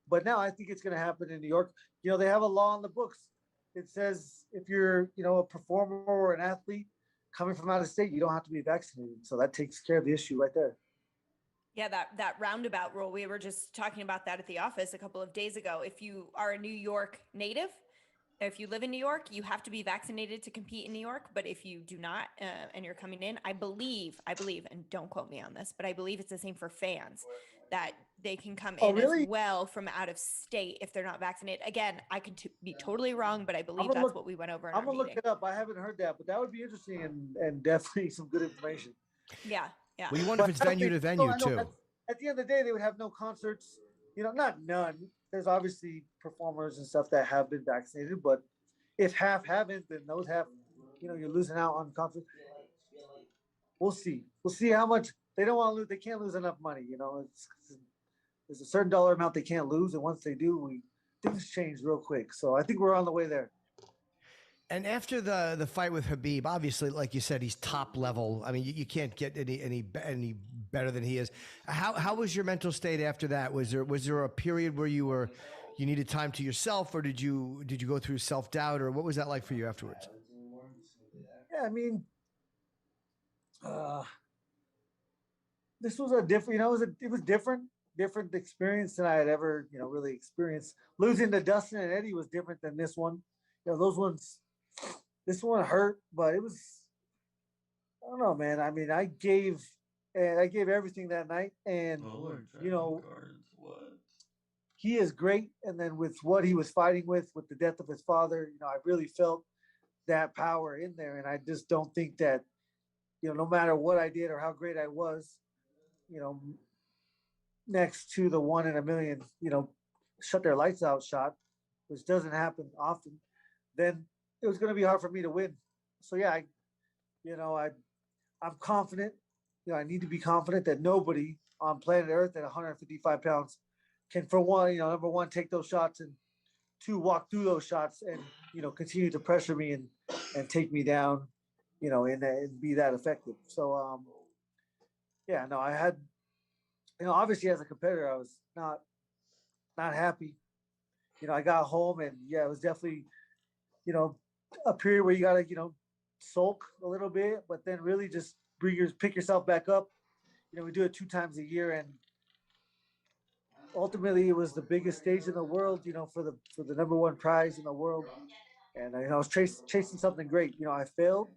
But now I think it's going to happen in New York. They have a law on the books. It says if you're, a performer or an athlete coming from out of state, you don't have to be vaccinated. So that takes care of the issue right there. Yeah, that roundabout rule, we were just talking about that at the office a couple of days ago. If you are a New York native, if you live in New York, you have to be vaccinated to compete in New York. But if you do not, and you're coming in, I believe, and don't quote me on this, but I believe it's the same for fans, that they can come in as well from out of state if they're not vaccinated. Again, I could be totally wrong, but I believe that's what we went over in our meeting. I'm going to look it up. I haven't heard that, but that would be interesting and definitely some good information. Yeah. Yeah. Well, you wonder if it's venue to venue too. At the end of the day, they would have no concerts. Not none. There's obviously performers and stuff that have been vaccinated, but if half haven't, then those half, you're losing out on concerts. We'll see. We'll see how much they don't want to lose. They can't lose enough money. There's a certain dollar amount they can't lose, and once they do, things change real quick. So I think we're on the way there. And after the fight with Khabib, obviously, like you said, he's top level. I mean, you can't get any better than he is. How was your mental state after that? Was there a period where you needed time to yourself, or did you go through self-doubt, or what was that like for you afterwards? Yeah, I mean, this was a different. It was different experience than I had ever really experienced. Losing to Dustin and Eddie was different than this one. Those ones. This one hurt, but it was, I don't know, man. I mean, I gave everything that night, and he is great. And then with what he was fighting with the death of his father, I really felt that power in there. And I just don't think that, no matter what I did or how great I was, next to the 1 in a million, shut their lights out shot, which doesn't happen often, then it was going to be hard for me to win. So yeah, I'm confident. I need to be confident that nobody on planet Earth at 155 pounds can, for one, number one, take those shots, and two, walk through those shots and continue to pressure me and take me down, and be that effective. So yeah, no, I had, obviously as a competitor, I was not happy. I got home and yeah, it was definitely, a period where you gotta, sulk a little bit, but then really just pick yourself back up. We do it 2 times a year, and ultimately it was the biggest stage in the world, for the number one prize in the world. And I was chasing something great. I failed,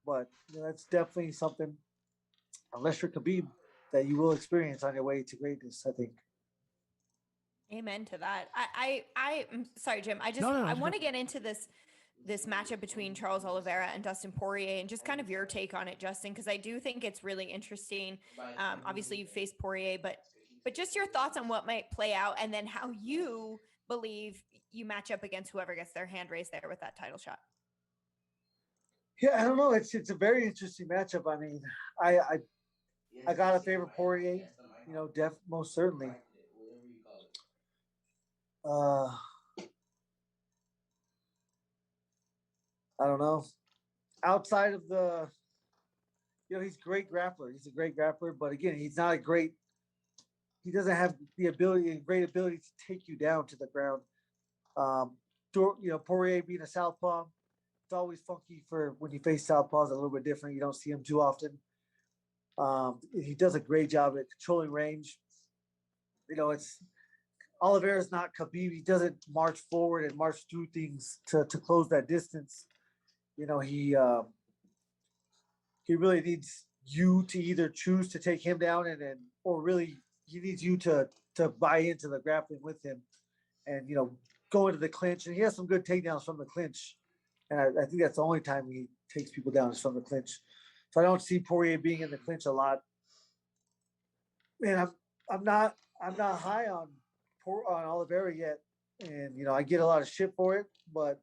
but that's definitely something, unless you're Khabib, that you will experience on your way to greatness, I think. Amen to that. I'm sorry, Jim. I want to get into this matchup between Charles Oliveira and Dustin Poirier, and just kind of your take on it, Justin, because I do think it's really interesting. Obviously, you faced Poirier, but just your thoughts on what might play out, and then how you believe you match up against whoever gets their hand raised there with that title shot. Yeah, I don't know. It's a very interesting matchup. I mean, I gotta favor Poirier, most certainly. I don't know. Outside of the, he's a great grappler. He's a great grappler, but again, he doesn't have the great ability to take you down to the ground. Poirier being a southpaw, it's always funky for when you face southpaws, a little bit different. You don't see him too often. He does a great job at controlling range. Oliveira's not Khabib. He doesn't march forward and march through things to close that distance. He really needs you to either choose to take him down or really he needs you to buy into the grappling with him and, go into the clinch. And he has some good takedowns from the clinch. And I think that's the only time he takes people down is from the clinch. So I don't see Poirier being in the clinch a lot. Man, I'm not high on Oliveira yet. And, I get a lot of shit for it, but,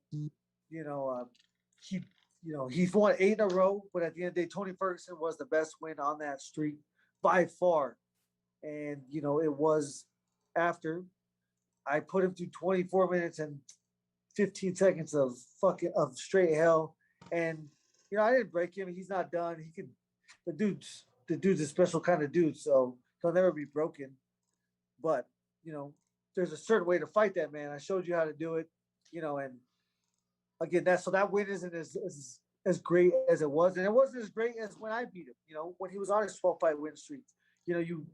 he's won 8 in a row, but at the end of the day, Tony Ferguson was the best win on that streak by far. And, it was after I put him through 24 minutes and 15 seconds of straight hell. And, I didn't break him. He's not done. The dude's a special kind of dude, so he'll never be broken. But, there's a certain way to fight that man. I showed you how to do it, and again, that win isn't as great as it was. And it wasn't as great as when I beat him, when he was on his 12-fight win streak.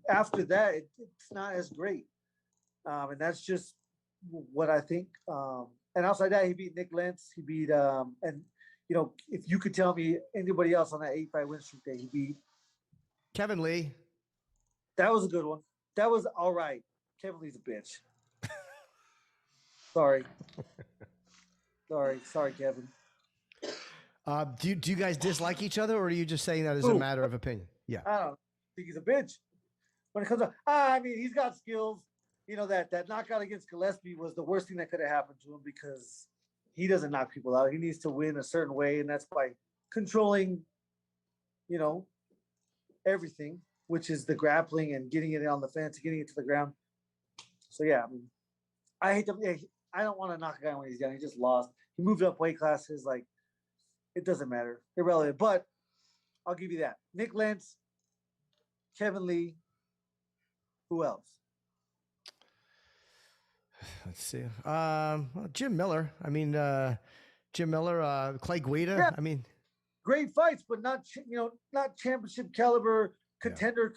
After that, it's not as great. And that's just what I think. And outside that, he beat Nick Lentz. He beat, if you could tell me anybody else on that 8-fight win streak that he beat. Kevin Lee. That was a good one. That was all right. Kevin Lee's a bitch. Sorry, Kevin. Do you guys dislike each other, or are you just saying that as a matter of opinion? Yeah. I don't think he's a bitch. When it comes to, he's got skills. That knockout against Gillespie was the worst thing that could have happened to him because he doesn't knock people out. He needs to win a certain way, and that's by controlling, everything, which is the grappling and getting it on the fence, getting it to the ground. So yeah, I don't want to knock a guy when he's down. He just lost. He moved up weight classes. Like, it doesn't matter. Irrelevant. But I'll give you that. Nick Lentz, Kevin Lee. Who else? Let's see. Jim Miller. Jim Miller, Clay Guida. Yeah. Great fights, but not championship caliber contender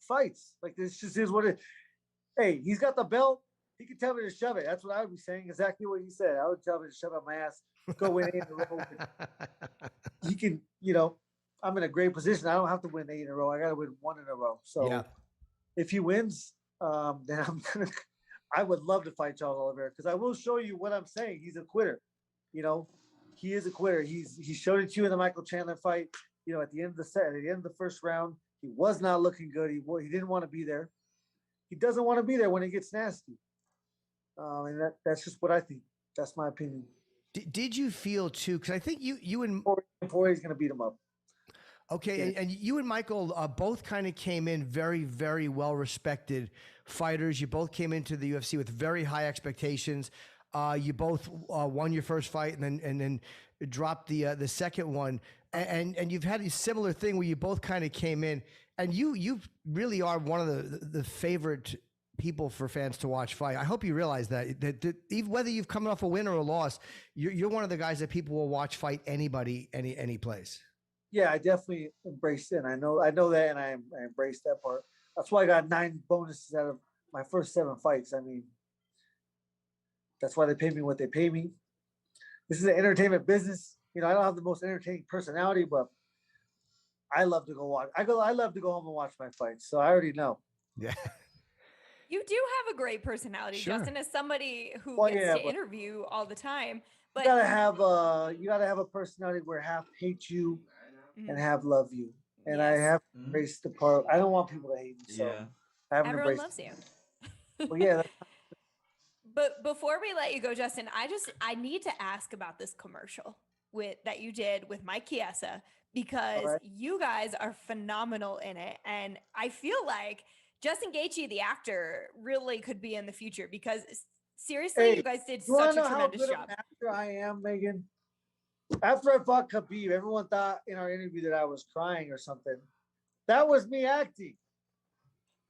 fights. Like, this just is what it. Hey, he's got the belt. He can tell me to shove it. That's what I would be saying. Exactly what he said. I would tell him to shove up my ass. Go win 8 in a row. He can. I'm in a great position. I don't have to win 8 in a row. I got to win 1 in a row. So if he wins, then I would love to fight Charles Oliveira because I will show you what I'm saying. He's a quitter. You know, he is a quitter. He showed it to you in the Michael Chandler fight. You know, at the end of the set, at the end of the first round, he was not looking good. He didn't want to be there. He doesn't want to be there when it gets nasty. And that's just what I think. That's my opinion. Did you feel too? Because I think you and Poirier's going to beat him up. Okay, and you and Michael both kind of came in very, very well respected fighters. You both came into the UFC with very high expectations. You both won your first fight and then dropped the second one. And you've had a similar thing where you both kind of came in, and you really are one of the favorite people for fans to watch fight. I hope you realize that even whether you've come off a win or a loss, you're one of the guys that people will watch fight anybody, any place. Yeah, I definitely embraced it. And I know that, and I embraced that part. That's why I got 9 bonuses out of my first 7 fights. I mean, that's why they pay me what they pay me. This is an entertainment business. You know, I don't have the most entertaining personality, but I love to go watch. I love to go home and watch my fights. So I already know. Yeah. You do have a great personality, Sure. Justin, as somebody who Well, gets yeah, to but- interview all the time. But You gotta have a personality where half hate you and half love you. And I have to embrace the part. I don't want people to hate me. So I haven't everyone embraced loves you. Well, yeah, But before we let you go, Justin, I need to ask about this commercial that you did with Mike Chiesa, because Alright. you guys are phenomenal in it. And I feel like Justin Gaethje, the actor, really could be in the future, because seriously, you guys did you wanna such a know how tremendous good of job. an actor I am, Megan? After I fought Khabib, everyone thought in our interview that I was crying or something. That was me acting.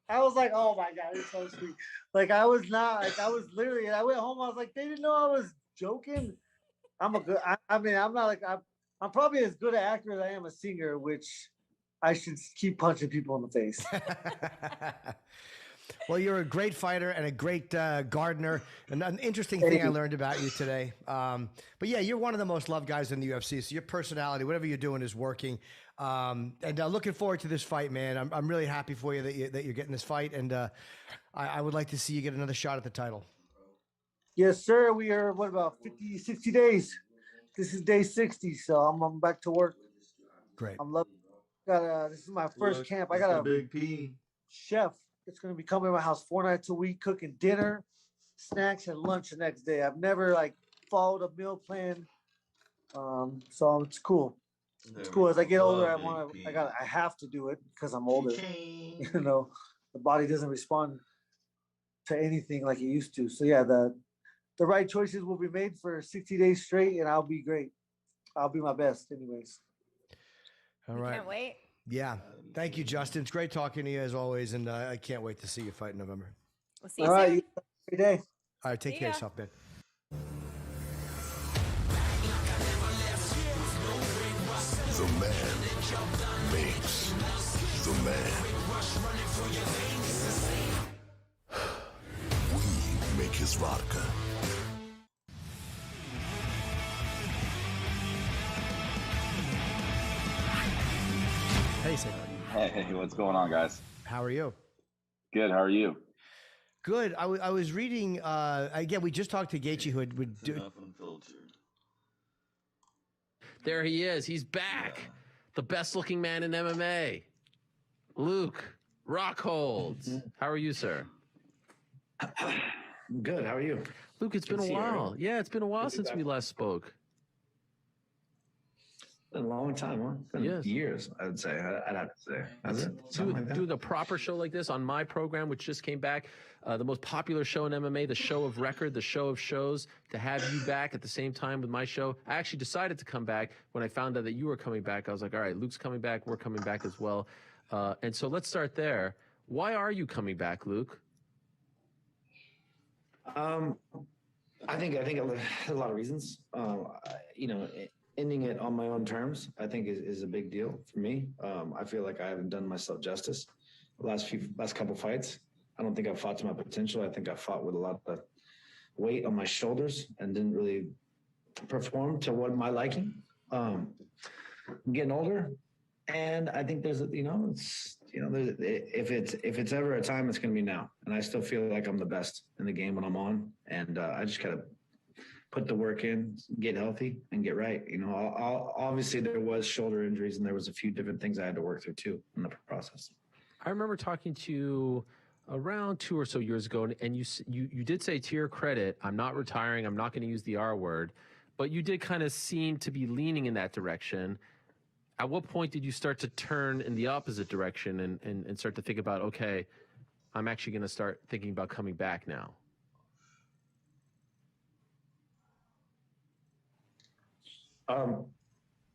I was like, oh my God, it's so sweet. Like, I was not, like, I was literally, I went home, I was like, they didn't know I was joking. I'm probably as good an actor as I am a singer, which I should keep punching people in the face. Well, you're a great fighter and a great gardener. And an interesting thing I learned about you today. But yeah, you're one of the most loved guys in the UFC. So your personality, whatever you're doing, is working. And looking forward to this fight, man. I'm really happy for you that you're getting this fight. And I would like to see you get another shot at the title. Yes, sir. We are, what, about 50, 60 days? This is day 60, so I'm back to work. Great. I'm loving this is my first camp. I got a Big P. chef. It's going to be coming to my house 4 nights a week, cooking dinner, snacks, and lunch the next day. I've never followed a meal plan. So it's cool. It's cool. As I get older, I have to do it because I'm older. You know, the body doesn't respond to anything like it used to. So yeah, the right choices will be made for 60 days straight, and I'll be great. I'll be my best anyways. All right. Can't wait. Yeah. Thank you, Justin. It's great talking to you as always. And I can't wait to see you fight in November. We'll see you All right. soon. You have a great day. All right. Take See care of ya. yourself, man. The man makes the man. We make his vodka. Hey, Sid. Hey, what's going on, guys? How are you? Good. How are you? Good. I was reading. Again, we just talked to Gaethje, who would do. There he is. He's back. The best looking man in MMA. Luke Rockhold. How are you, sir? Good. How are you? Luke, it's been a while. Yeah, it's been a while since we last spoke. Been a long time, huh? Been years, I would say. I'd have to say. Has it? Something like that? Doing a proper show like this on my program, which just came back, the most popular show in MMA, the show of record, the show of shows, to have you back at the same time with my show. I actually decided to come back when I found out that you were coming back. I was like, all right, Luke's coming back. We're coming back as well. And so let's start there. Why are you coming back, Luke? I think a lot of reasons. Ending it on my own terms, I think is a big deal for me. I feel like I haven't done myself justice. The last couple fights, I don't think I've fought to my potential. I think I fought with a lot of weight on my shoulders and didn't really perform to what my liking. I'm getting older. And I think there's, if it's ever a time, it's going to be now. And I still feel like I'm the best in the game when I'm on. And I just got to put the work in, get healthy, and get right. Obviously there was shoulder injuries, and there was a few different things I had to work through too in the process. I remember talking to you around 2 or so years ago, and you did say, to your credit, I'm not retiring, I'm not going to use the R word, but you did kind of seem to be leaning in that direction. At what point did you start to turn in the opposite direction and start to think about, okay, I'm actually going to start thinking about coming back now?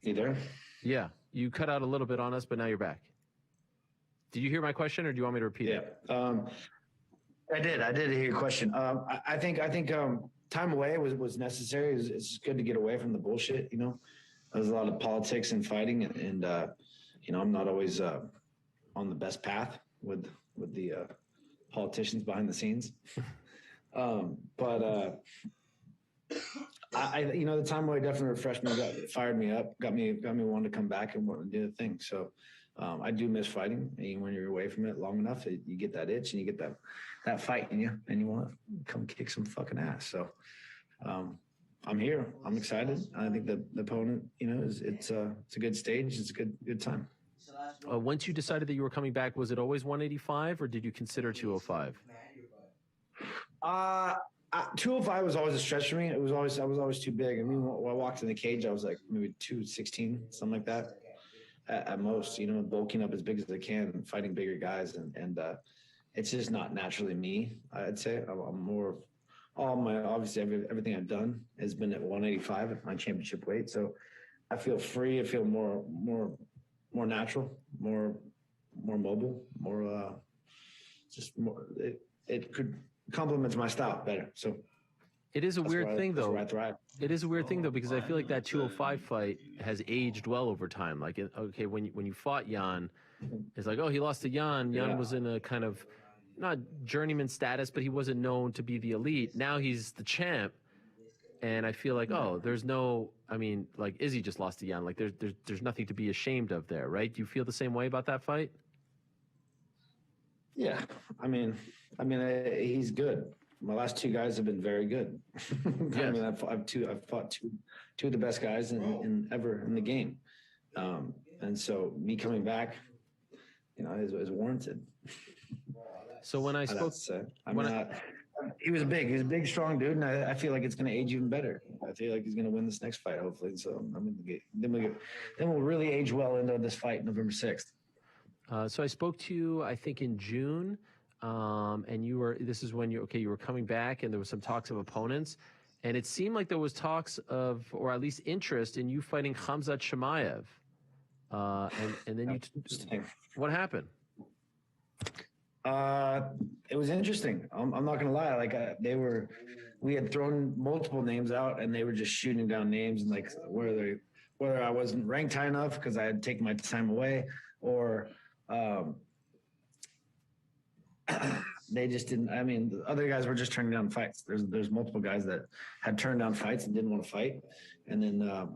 You there? Yeah, you cut out a little bit on us, but now you're back. Did you hear my question, or do you want me to repeat it? I did hear your question. I think time away was necessary. It's good to get away from the bullshit. There's a lot of politics and fighting, and I'm not always on the best path with the politicians behind the scenes. But the time away definitely refreshed me, fired me up, got me wanting to come back and want to do the thing. So I do miss fighting. And when you're away from it long enough, you get that itch and you get that fight in you, and you want to come kick some fucking ass. So I'm here. I'm excited. I think the opponent, it's a good stage. It's a good time. Once you decided that you were coming back, was it always 185, or did you consider 205? 205 was always a stretch for me. I was always too big. I mean, when I walked in the cage, I was like maybe 216, something like that at most, bulking up as big as I can, fighting bigger guys. And it's just not naturally me, I'd say. I'm more obviously everything I've done has been at 185 at my championship weight. So I feel free. I feel more natural, more mobile, more, just more, it could complements my style better. So it is a weird thing, though. It is a weird thing, though, because I feel like that 205 fight has aged well over time. Like, okay, when you fought Jan, it's like, oh, he lost to Jan. Jan was in a kind of not journeyman status, but he wasn't known to be the elite. Now he's the champ, and I feel like, oh, there's no. I mean, like Izzy just lost to Jan. Like, there's nothing to be ashamed of there, right? Do you feel the same way about that fight? Yeah, I mean, he's good. My last two guys have been very good. I mean, I've fought two of the best guys ever in the game, and so me coming back, is warranted. So when I spoke, he was a big, strong dude, and I feel like it's going to age even better. I feel like he's going to win this next fight, hopefully. So then we'll really age well into this fight, November 6th. So I spoke to you, I think, in June, and this is when you were coming back, and there was some talks of opponents, and it seemed like there was talks of, or at least interest in you fighting Khamzat Chimaev. And then what happened? It was interesting. I'm not going to lie. Like we had thrown multiple names out, and they were just shooting down names, and like whether I wasn't ranked high enough because I had taken my time away, or they just didn't. I mean, the other guys were just turning down fights. There's multiple guys that had turned down fights and didn't want to fight, and then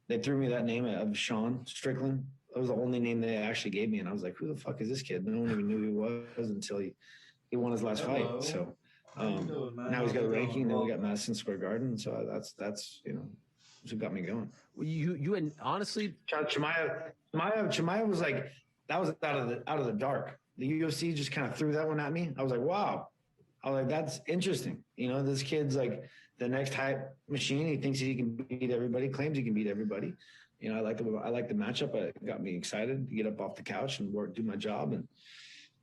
they threw me that name of Sean Strickland. That was the only name they actually gave me, and I was like, "Who the fuck is this kid?" No one even knew who he was until he won his last fight. So now he's got a ranking. Then we got Madison Square Garden. So that's that's what got me going. You and honestly, Chimaev was like, that was out of the dark. The UFC just kind of threw that one at me. I was like, wow. I was like, that's interesting. This kid's like the next hype machine. He thinks he can beat everybody, claims he can beat everybody. I like the matchup. It got me excited to get up off the couch and do my job. And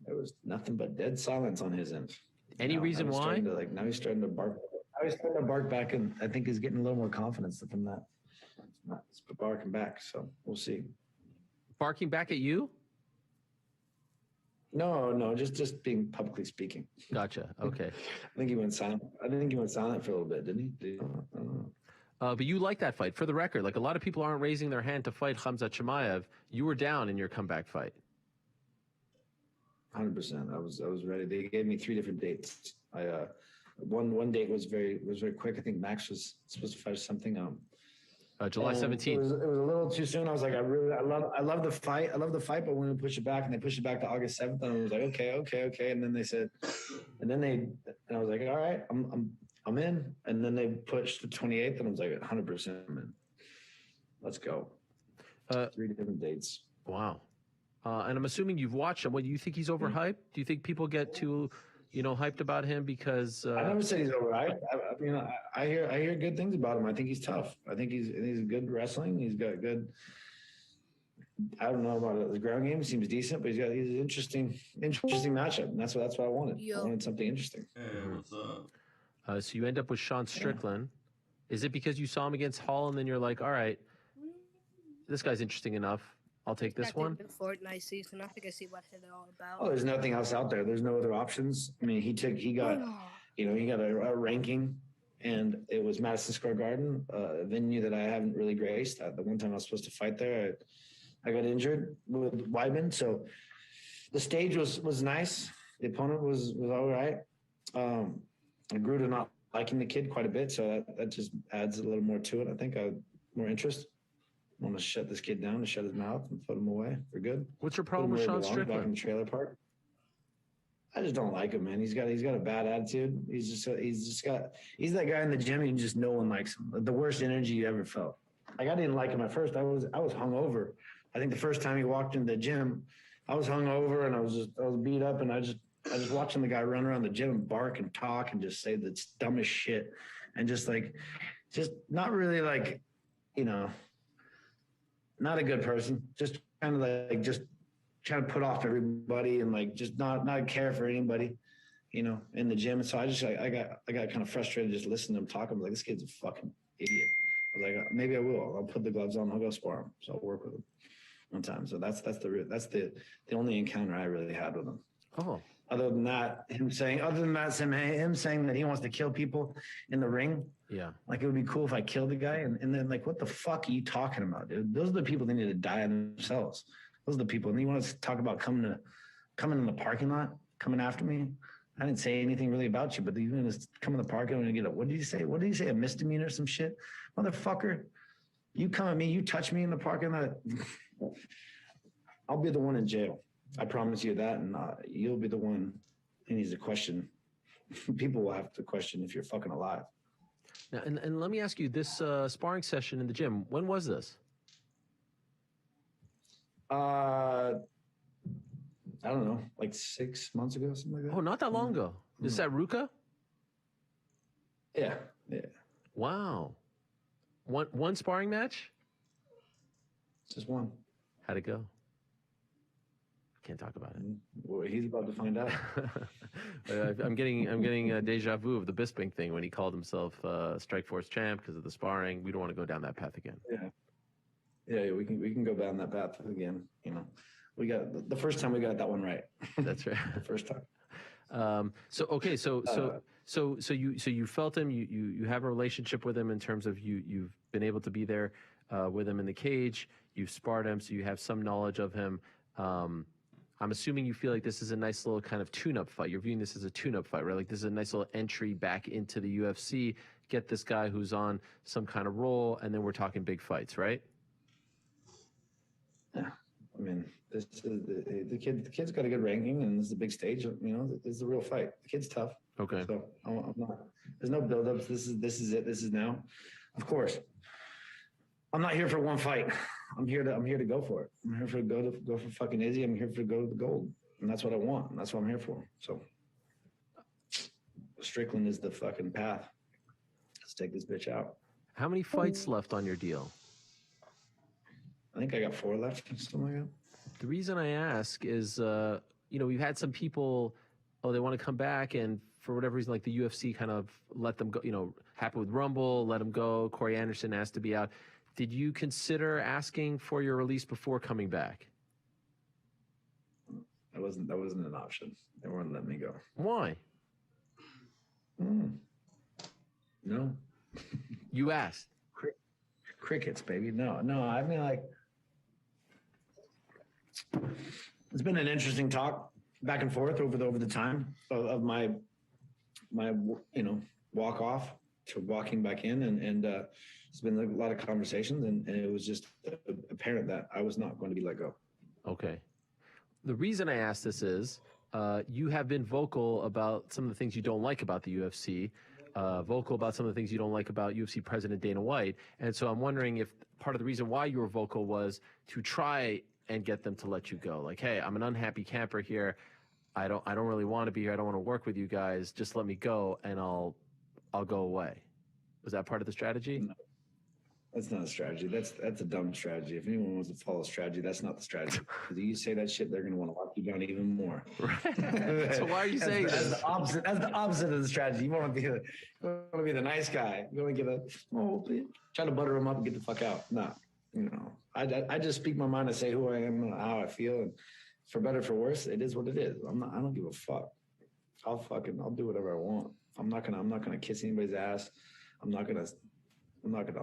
there was nothing but dead silence on his end. Any reason why? Now he's starting to bark. Back, and I think he's getting a little more confidence from that. It's barking back, so we'll see. Barking back at you? No, just being publicly speaking. Gotcha. Okay. I think he went silent. For a little bit, didn't he? I don't know. But you like that fight. For the record, like a lot of people aren't raising their hand to fight Khamzat Chimaev. You were down in your comeback fight. 100%. I was ready. They gave me 3 different dates. One date was very quick. I think Max was supposed to fight something. July And 17th. It was a little too soon. I was like, I love the fight. I love the fight, but when we push it back, and they pushed it back to August 7th, and I was like, okay. And then they said, and I was like, all right, I'm in. And then they pushed the 28th, and I was like, 100% I'm in. Let's go. 3 different dates. Wow. And I'm assuming you've watched him. What do you think he's overhyped? Do you think people get too, hyped about him because? I never said he's overhyped. I mean, I hear good things about him. I think he's tough. I think he's good wrestling. He's got good. I don't know about his ground game. He seems decent, but he's an interesting matchup. And that's what I wanted. I wanted something interesting. Hey, what's up? So you end up with Sean Strickland. Is it because you saw him against Hall and then you're like, all right, this guy's interesting enough. I'll take this one. The Fortnite season. I think I see what it's all about. Oh, there's nothing else out there. There's no other options. I mean, he got a ranking, and it was Madison Square Garden, a venue that I haven't really graced. The one time I was supposed to fight there, I got injured with Weidman. So the stage was nice. The opponent was all right. I grew to not liking the kid quite a bit, so that just adds a little more to it. I think more interest. I want to shut this kid down and shut his mouth and put him away for good. What's your problem with Sean Strickland? Back in the trailer park. I just don't like him, man. He's got a bad attitude. He's that guy in the gym. And just no one likes him. The worst energy you ever felt. Like I didn't like him at first. I was hungover. I think the first time he walked into the gym, I was hungover and I was beat up, and I just watching the guy run around the gym and bark and talk and just say the dumbest shit, and just not really like, not a good person. Just kind of like just trying to put off everybody and like just not care for anybody, in the gym. And so I got kind of frustrated just listening to him talk. I was like, this kid's a fucking idiot. I was like, maybe I will. I'll put the gloves on. I'll go spar him. So I'll work with him one time. So that's the only encounter I really had with him. Oh. Other than that, him saying that he wants to kill people in the ring. Yeah. Like it would be cool if I killed the guy. And then like, what the fuck are you talking about, dude? Those are the people that need to die themselves. Those are the people. And you want to talk about coming in the parking lot, coming after me? I didn't say anything really about you, but you're going to come in the parking lot and get what did you say? What did you say? A misdemeanor or some shit? Motherfucker, you come at me, you touch me in the parking lot. I'll be the one in jail. I promise you that, and you'll be the one who needs to question. People will have to question if you're fucking alive. Now, and let me ask you, this sparring session in the gym, when was this? I don't know, like 6 months ago, something like that. Oh, not that long ago. Is that Ruka? Yeah. Wow. One sparring match? Just one. How'd it go? Can't talk about it. Well, he's about to find out. I'm getting a deja vu of the Bisping thing when he called himself Strikeforce champ because of the sparring. We don't want to go down that path again. Yeah, we can go down that path again. We got the first time we got that one right. That's right. The first time. So you felt him. You have a relationship with him in terms of you've been able to be there with him in the cage. You've sparred him, so you have some knowledge of him. I'm assuming you feel like this is a nice little kind of tune-up fight. You're viewing this as a tune-up fight, right? Like this is a nice little entry back into the UFC. Get this guy who's on some kind of roll, and then we're talking big fights, right? Yeah, I mean, this is the kid's got a good ranking, and this is a big stage. This is a real fight. The kid's tough. Okay. So I'm not. There's no buildups. This is it. This is now. Of course, I'm not here for one fight. I'm here to go for it. I'm here to go for fucking Izzy. I'm here to go to the gold, and that's what I want. And that's what I'm here for. So Strickland is the fucking path. Let's take this bitch out. How many fights left on your deal? I think I got 4 left, something like that. The reason I ask is, we've had some people, they want to come back, and for whatever reason, like the UFC kind of let them go, happened with Rumble, let them go. Corey Anderson asked to be out. Did you consider asking for your release before coming back? That wasn't an option. They weren't letting me go. Why? No. You asked. Crickets, baby. No. I mean, like, it's been an interesting talk back and forth over the time of my walk off to walking back in, and it's been a lot of conversations, and it was just apparent that I was not going to be let go. Okay. The reason I ask this is you have been vocal about some of the things you don't like about the UFC, vocal about some of the things you don't like about UFC President Dana White. And so I'm wondering if part of the reason why you were vocal was to try and get them to let you go. Like, hey, I'm an unhappy camper here. I don't really want to be here. I don't want to work with you guys. Just let me go and I'll go away. Was that part of the strategy? No. That's not a strategy. That's a dumb strategy. If anyone wants to follow a strategy, that's not the strategy. Because you say that shit, they're going to want to lock you down even more. Right. So why are you saying that's the opposite? That's the opposite of the strategy. You want to be the nice guy. You want to try to butter them up and get the fuck out. No, I just speak my mind and say who I am and how I feel, and for better or for worse, it is what it is. I don't give a fuck. I'll do whatever I want. I'm not gonna kiss anybody's ass. I'm not gonna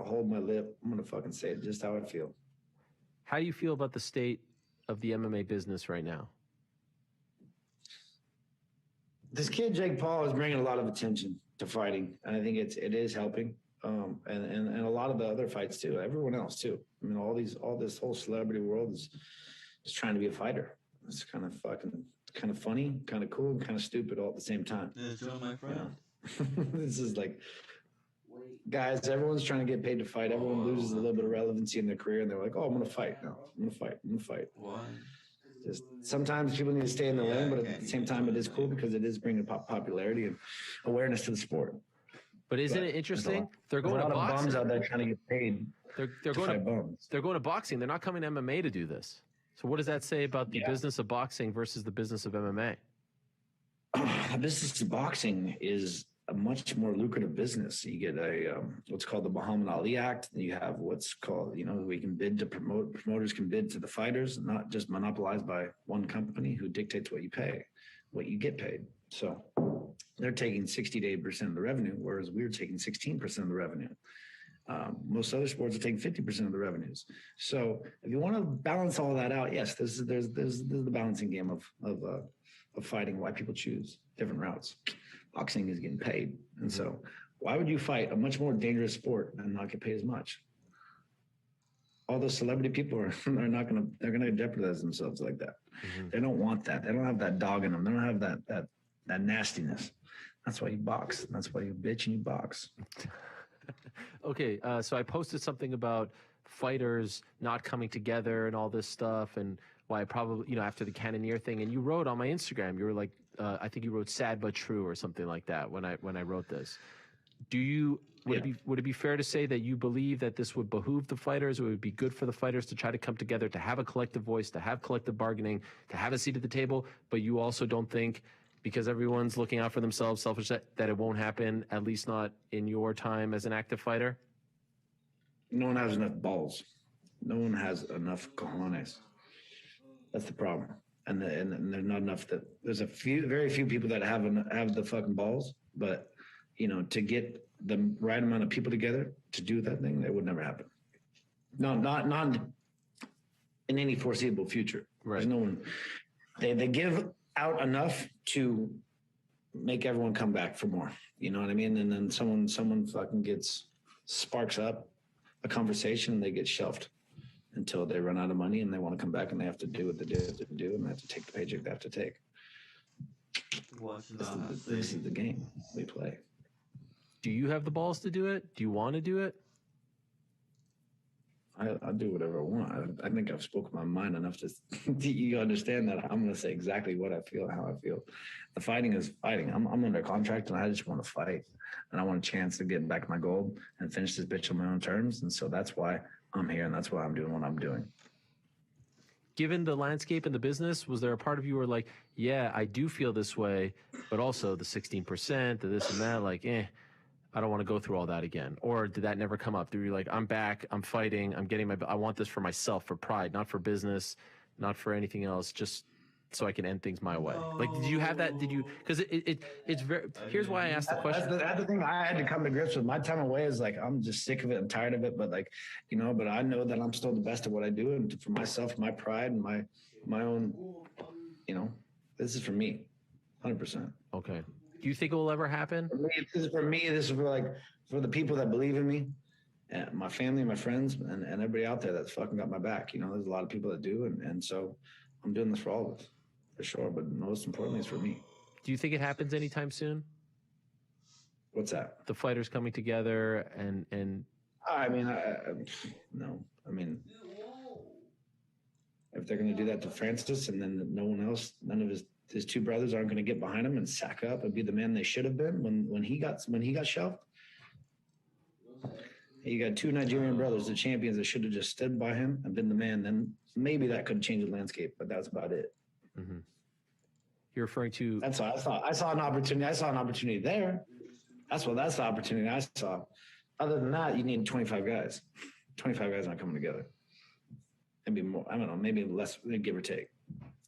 hold my lip. I'm gonna fucking say it just how I feel. How do you feel about the state of the MMA business right now? This kid Jake Paul is bringing a lot of attention to fighting, and I think it is helping. And a lot of the other fights too. Everyone else too. I mean, all this whole celebrity world is trying to be a fighter. It's kind of funny, kind of cool, and kind of stupid all at the same time. Yeah, my friend. This is like, guys, everyone's trying to get paid to fight. Everyone loses a little bit of relevancy in their career, and they're like, "Oh, I'm gonna fight now. I'm gonna fight." Why? Just sometimes people need to stay in the lane, but at the same time, it is cool because it is bringing popularity and awareness to the sport. But isn't it interesting? They're going to boxing. A lot of bums out there trying to get paid. They're going to boxing. They're not coming to MMA to do this. So what does that say about the business of boxing versus the business of MMA? The business of boxing is a much more lucrative business. You get what's called the Muhammad Ali Act. You have what's called, we can bid to promote. Promoters can bid to the fighters, not just monopolized by one company who dictates what you get paid. So they're taking 60 to 80% of the revenue, whereas we're taking 16% of the revenue. Most other sports are taking 50% of the revenues. So if you want to balance all that out, yes, there's the balancing game of fighting, why people choose different routes. Boxing is getting paid. And so why would you fight a much more dangerous sport and not get paid as much? All those celebrity people they're going to jeopardize themselves like that. Mm-hmm. They don't want that. They don't have that dog in them. They don't have that nastiness. That's why you box. That's why you bitch and you box. Okay, so I posted something about fighters not coming together and all this stuff, and why probably, after the Cannonier thing, and you wrote on my Instagram, you were like, I think you wrote "sad but true" or something like that when I wrote this. Would it be fair to say that you believe that this would behoove the fighters, or it would be good for the fighters to try to come together, to have a collective voice, to have collective bargaining, to have a seat at the table, but you also don't think, because everyone's looking out for themselves, selfish, that it won't happen, at least not in your time as an active fighter? No one has enough balls. No one has enough cojones. That's the problem. And there's not enough there's very few people that have the fucking balls, but to get the right amount of people together to do that thing, that would never happen. No, not in any foreseeable future. Right. There's no one. They give out enough to make everyone come back for more. You know what I mean? And then someone fucking sparks up a conversation and they get shelved until they run out of money and they want to come back and they have to do what they have to do and they have to take the paycheck they have to take. This is the game we play. Do you have the balls to do it? Do you want to do it? I'll do whatever I want. I think I've spoken my mind enough to you understand that I'm going to say exactly what I feel, how I feel. The fighting is fighting. I'm under contract and I just want to fight. And I want a chance to get back my gold and finish this bitch on my own terms. And so that's why I'm here and that's why I'm doing what I'm doing. Given the landscape and the business, was there a part of you where like, yeah, I do feel this way, but also the 16%, the this and that, I don't want to go through all that again? Or did that never come up? Did you like, I'm back, I'm fighting, I want this for myself, for pride, not for business, not for anything else, just so I can end things my way? Like, did you have that? Did you, because it's very, here's why I asked the question. That's the thing I had to come to grips with. My time away is like, I'm just sick of it and tired of it, but like, but I know that I'm still the best at what I do, and for myself, my pride and my own, this is for me, 100%. Okay. Do you think it will ever happen? For me, this is for the people that believe in me and my family, my friends, and everybody out there that's fucking got my back. You know, there's a lot of people that do, and so I'm doing this for all of us, for sure. But most importantly, it's for me. Do you think it happens anytime soon? What's that? The fighters coming together and I mean, no. I mean, if they're going to do that to Francis, and then no one else, none of his two brothers aren't going to get behind him and sack up and be the man they should have been when he got shelved. You got two Nigerian brothers, the champions, that should have just stood by him and been the man. Then maybe that could change the landscape, but that's about it. Mm-hmm. You're referring to? That's all. I saw an opportunity. I saw an opportunity there. That's the opportunity I saw. Other than that, you need 25 guys. 25 guys not coming together. Maybe more. I don't know. Maybe less, give or take.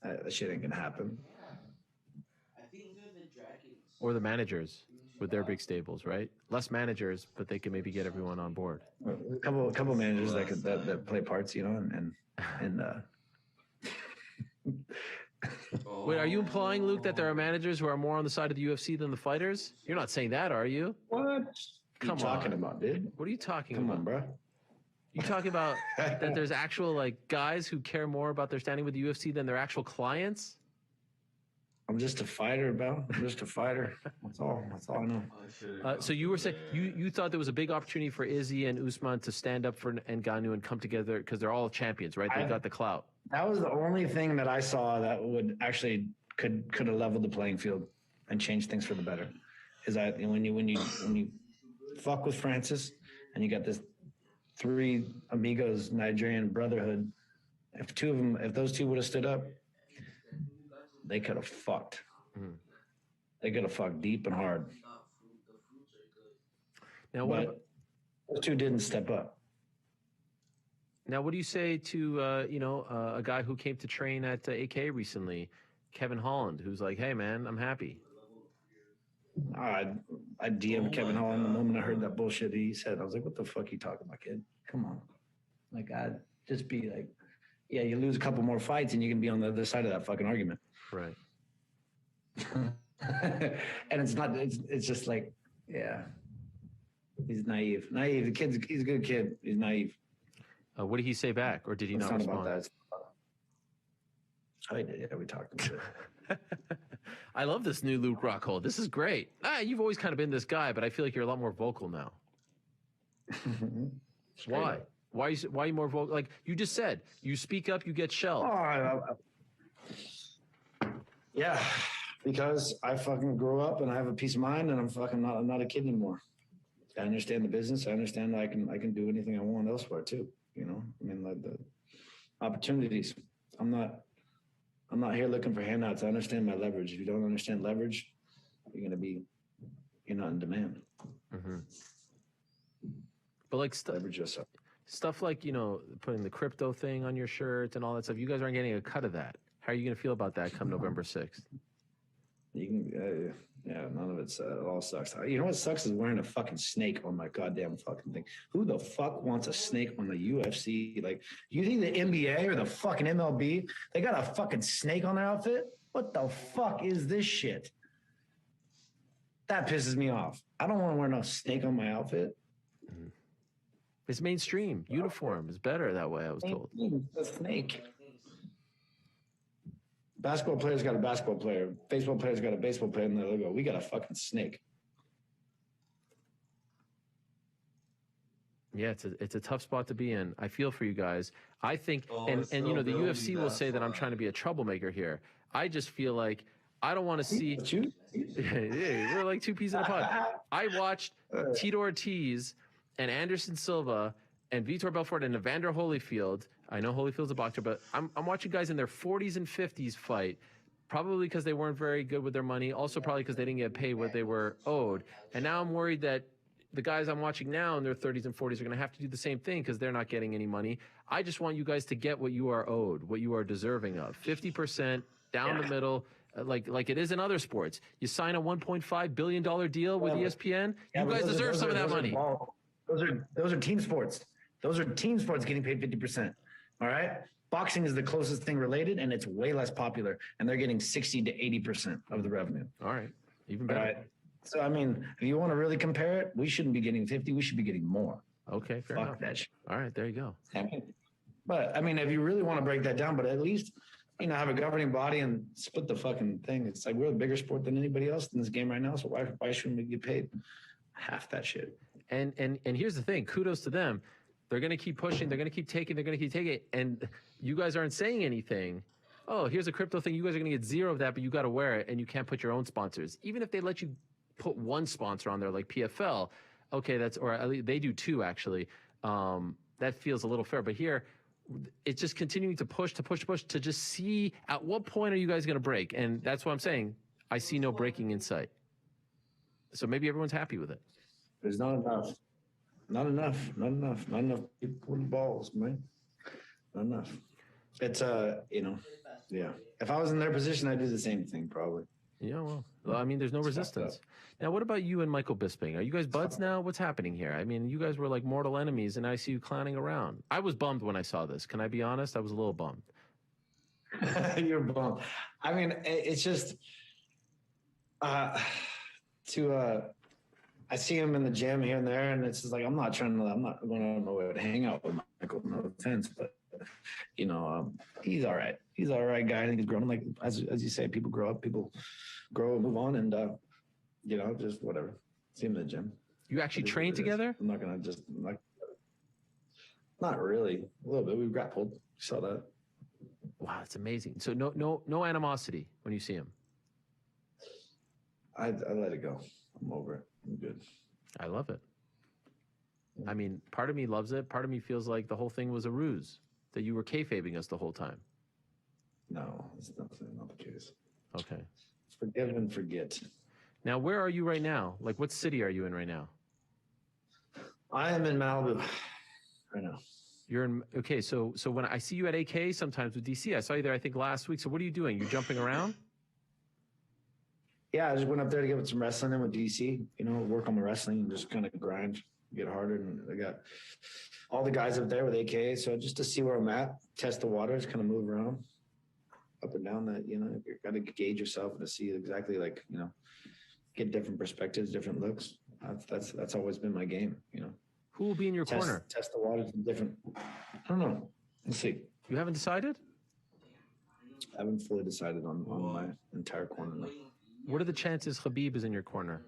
That shit ain't gonna happen. Or the managers with their big stables, right? Less managers, but they can maybe get everyone on board. A couple managers that play parts, you know, and Wait, are you implying, Luke, that there are managers who are more on the side of the UFC than the fighters? You're not saying that, are you? What? Come on. What are you talking about, dude? What are you talking about? Come on, bro. You talking about that there's actual like guys who care more about their standing with the UFC than their actual clients? I'm just a fighter, bro. I'm just a fighter. That's all I know. So you were saying you thought there was a big opportunity for Izzy and Usman to stand up for Ngannou and come together because they're all champions, right? They got the clout. That was the only thing that I saw that would actually could have leveled the playing field and changed things for the better. Is that when you fuck with Francis and you got this three amigos Nigerian brotherhood, if those two would have stood up, they could have fucked. Mm. They could have fucked deep and hard. Now, those two didn't step up. Now, what do you say to a guy who came to train at AK recently, Kevin Holland, who's like, "Hey, man, I'm happy." I DM'd Kevin Holland the moment I heard that bullshit he said. I was like, "What the fuck are you talking about, kid? Come on!" Like, I'd just be like, "Yeah, you lose a couple more fights and you can be on the other side of that fucking argument." Right. And it's not. It's just like, yeah, he's naive. He's a good kid. He's naive. What did he say back, or did he not respond? About that. Oh, he did. Yeah, we talked about it. I love this new Luke Rockhold. This is great. You've always kind of been this guy, but I feel like you're a lot more vocal now. Why? Why are you more vocal? Like you just said, you speak up, you get shelled. Yeah, because I fucking grew up and I have a peace of mind, and I'm not a kid anymore. I understand the business. I understand I can do anything I want elsewhere too. You know, I mean, like the opportunities. I'm not here looking for handouts. I understand my leverage. If you don't understand leverage, you're not in demand. Mm-hmm. But like leverage yourself. Stuff like, putting the crypto thing on your shirt and all that stuff. You guys aren't getting a cut of that. How are you going to feel about that come November 6th? You can, none of it all sucks. You know what sucks is wearing a fucking snake on my goddamn fucking thing. Who the fuck wants a snake on the UFC? Like, you think the NBA or the fucking MLB, they got a fucking snake on their outfit? What the fuck is this shit? That pisses me off. I don't want to wear no snake on my outfit. Mm-hmm. It's mainstream. Uniform is better that way, I was told. A snake. Basketball player's got a basketball player. Baseball player's got a baseball player in the logo. We got a fucking snake. Yeah, it's a tough spot to be in. I feel for you guys. I think, and the UFC will say that I'm trying to be a troublemaker here. I just feel like I don't want to see. Yeah, we're like two peas in a pod. I watched Tito Ortiz and Anderson Silva and Vitor Belfort and Evander Holyfield. I know Holyfield's a boxer, but I'm watching guys in their 40s and 50s fight, probably because they weren't very good with their money, also probably because they didn't get paid what they were owed. And now I'm worried that the guys I'm watching now in their 30s and 40s are going to have to do the same thing because they're not getting any money. I just want you guys to get what you are owed, what you are deserving of. 50% down the middle, like it is in other sports. You sign a $1.5 billion deal with ESPN, you guys deserve some of that money. Those are team sports. Those are team sports getting paid 50%. All right. Boxing is the closest thing related, and it's way less popular, and they're getting 60 to 80% of the revenue. All right. Even better. All right. So, I mean, if you want to really compare it, we shouldn't be getting 50. We should be getting more. Okay, fair Fuck enough. that shit. All right, there you go. But I mean, if you really want to break that down, but at least, have a governing body and split the fucking thing. It's like we're a bigger sport than anybody else in this game right now. So why shouldn't we get paid half that shit? And here's the thing. Kudos to them. They're going to keep pushing. They're going to keep taking. They're going to keep taking. And you guys aren't saying anything. Oh, here's a crypto thing. You guys are going to get zero of that, but you got to wear it, and you can't put your own sponsors. Even if they let you put one sponsor on there, like PFL, okay, or at least they do two, actually. That feels a little fair. But here, it's just continuing to push to just see at what point are you guys going to break. And that's what I'm saying. I see no breaking in sight. So maybe everyone's happy with it. There's not enough. Not enough people with balls, man. Not enough. It's yeah. If I was in their position, I'd do the same thing probably. Yeah, well, I mean, there's no resistance. Now, what about you and Michael Bisping? Are you guys buds now? What's happening here? I mean, you guys were like mortal enemies, and I see you clowning around. I was bummed when I saw this. Can I be honest? I was a little bummed. You're bummed. I mean, it's just I see him in the gym here and there, and it's just like I'm not going to nowhere to hang out with Michael. No offense, but he's all right. He's all right guy. I think he's grown. Like as you say, people grow up, people grow and move on, and just whatever. See him in the gym. You actually train together? I'm not gonna not really. A little bit. We grappled. You saw that. Wow, it's amazing. So no animosity when you see him. I let it go. I'm over it. I'm good. I love it. I mean, part of me loves it. Part of me feels like the whole thing was a ruse, that you were kayfabing us the whole time. No, it's not the case. Okay. Forgive and forget. Now, where are you right now? Like, what city are you in right now? I am in Malibu right now. You're in, okay, so when I see you at AK sometimes with DC, I saw you there, I think, last week. So what are you doing? You jumping around? Yeah, I just went up there to get some wrestling in with DC, work on the wrestling and just kind of grind, get harder. And I got all the guys up there with AK. So just to see where I'm at, test the waters, kind of move around up and down that, you got to gauge yourself and to see exactly get different perspectives, different looks. That's always been my game, Who will be in your corner? Test the waters in different, I don't know. Let's see. You haven't decided? I haven't fully decided on my entire corner. No. What are the chances Khabib is in your corner?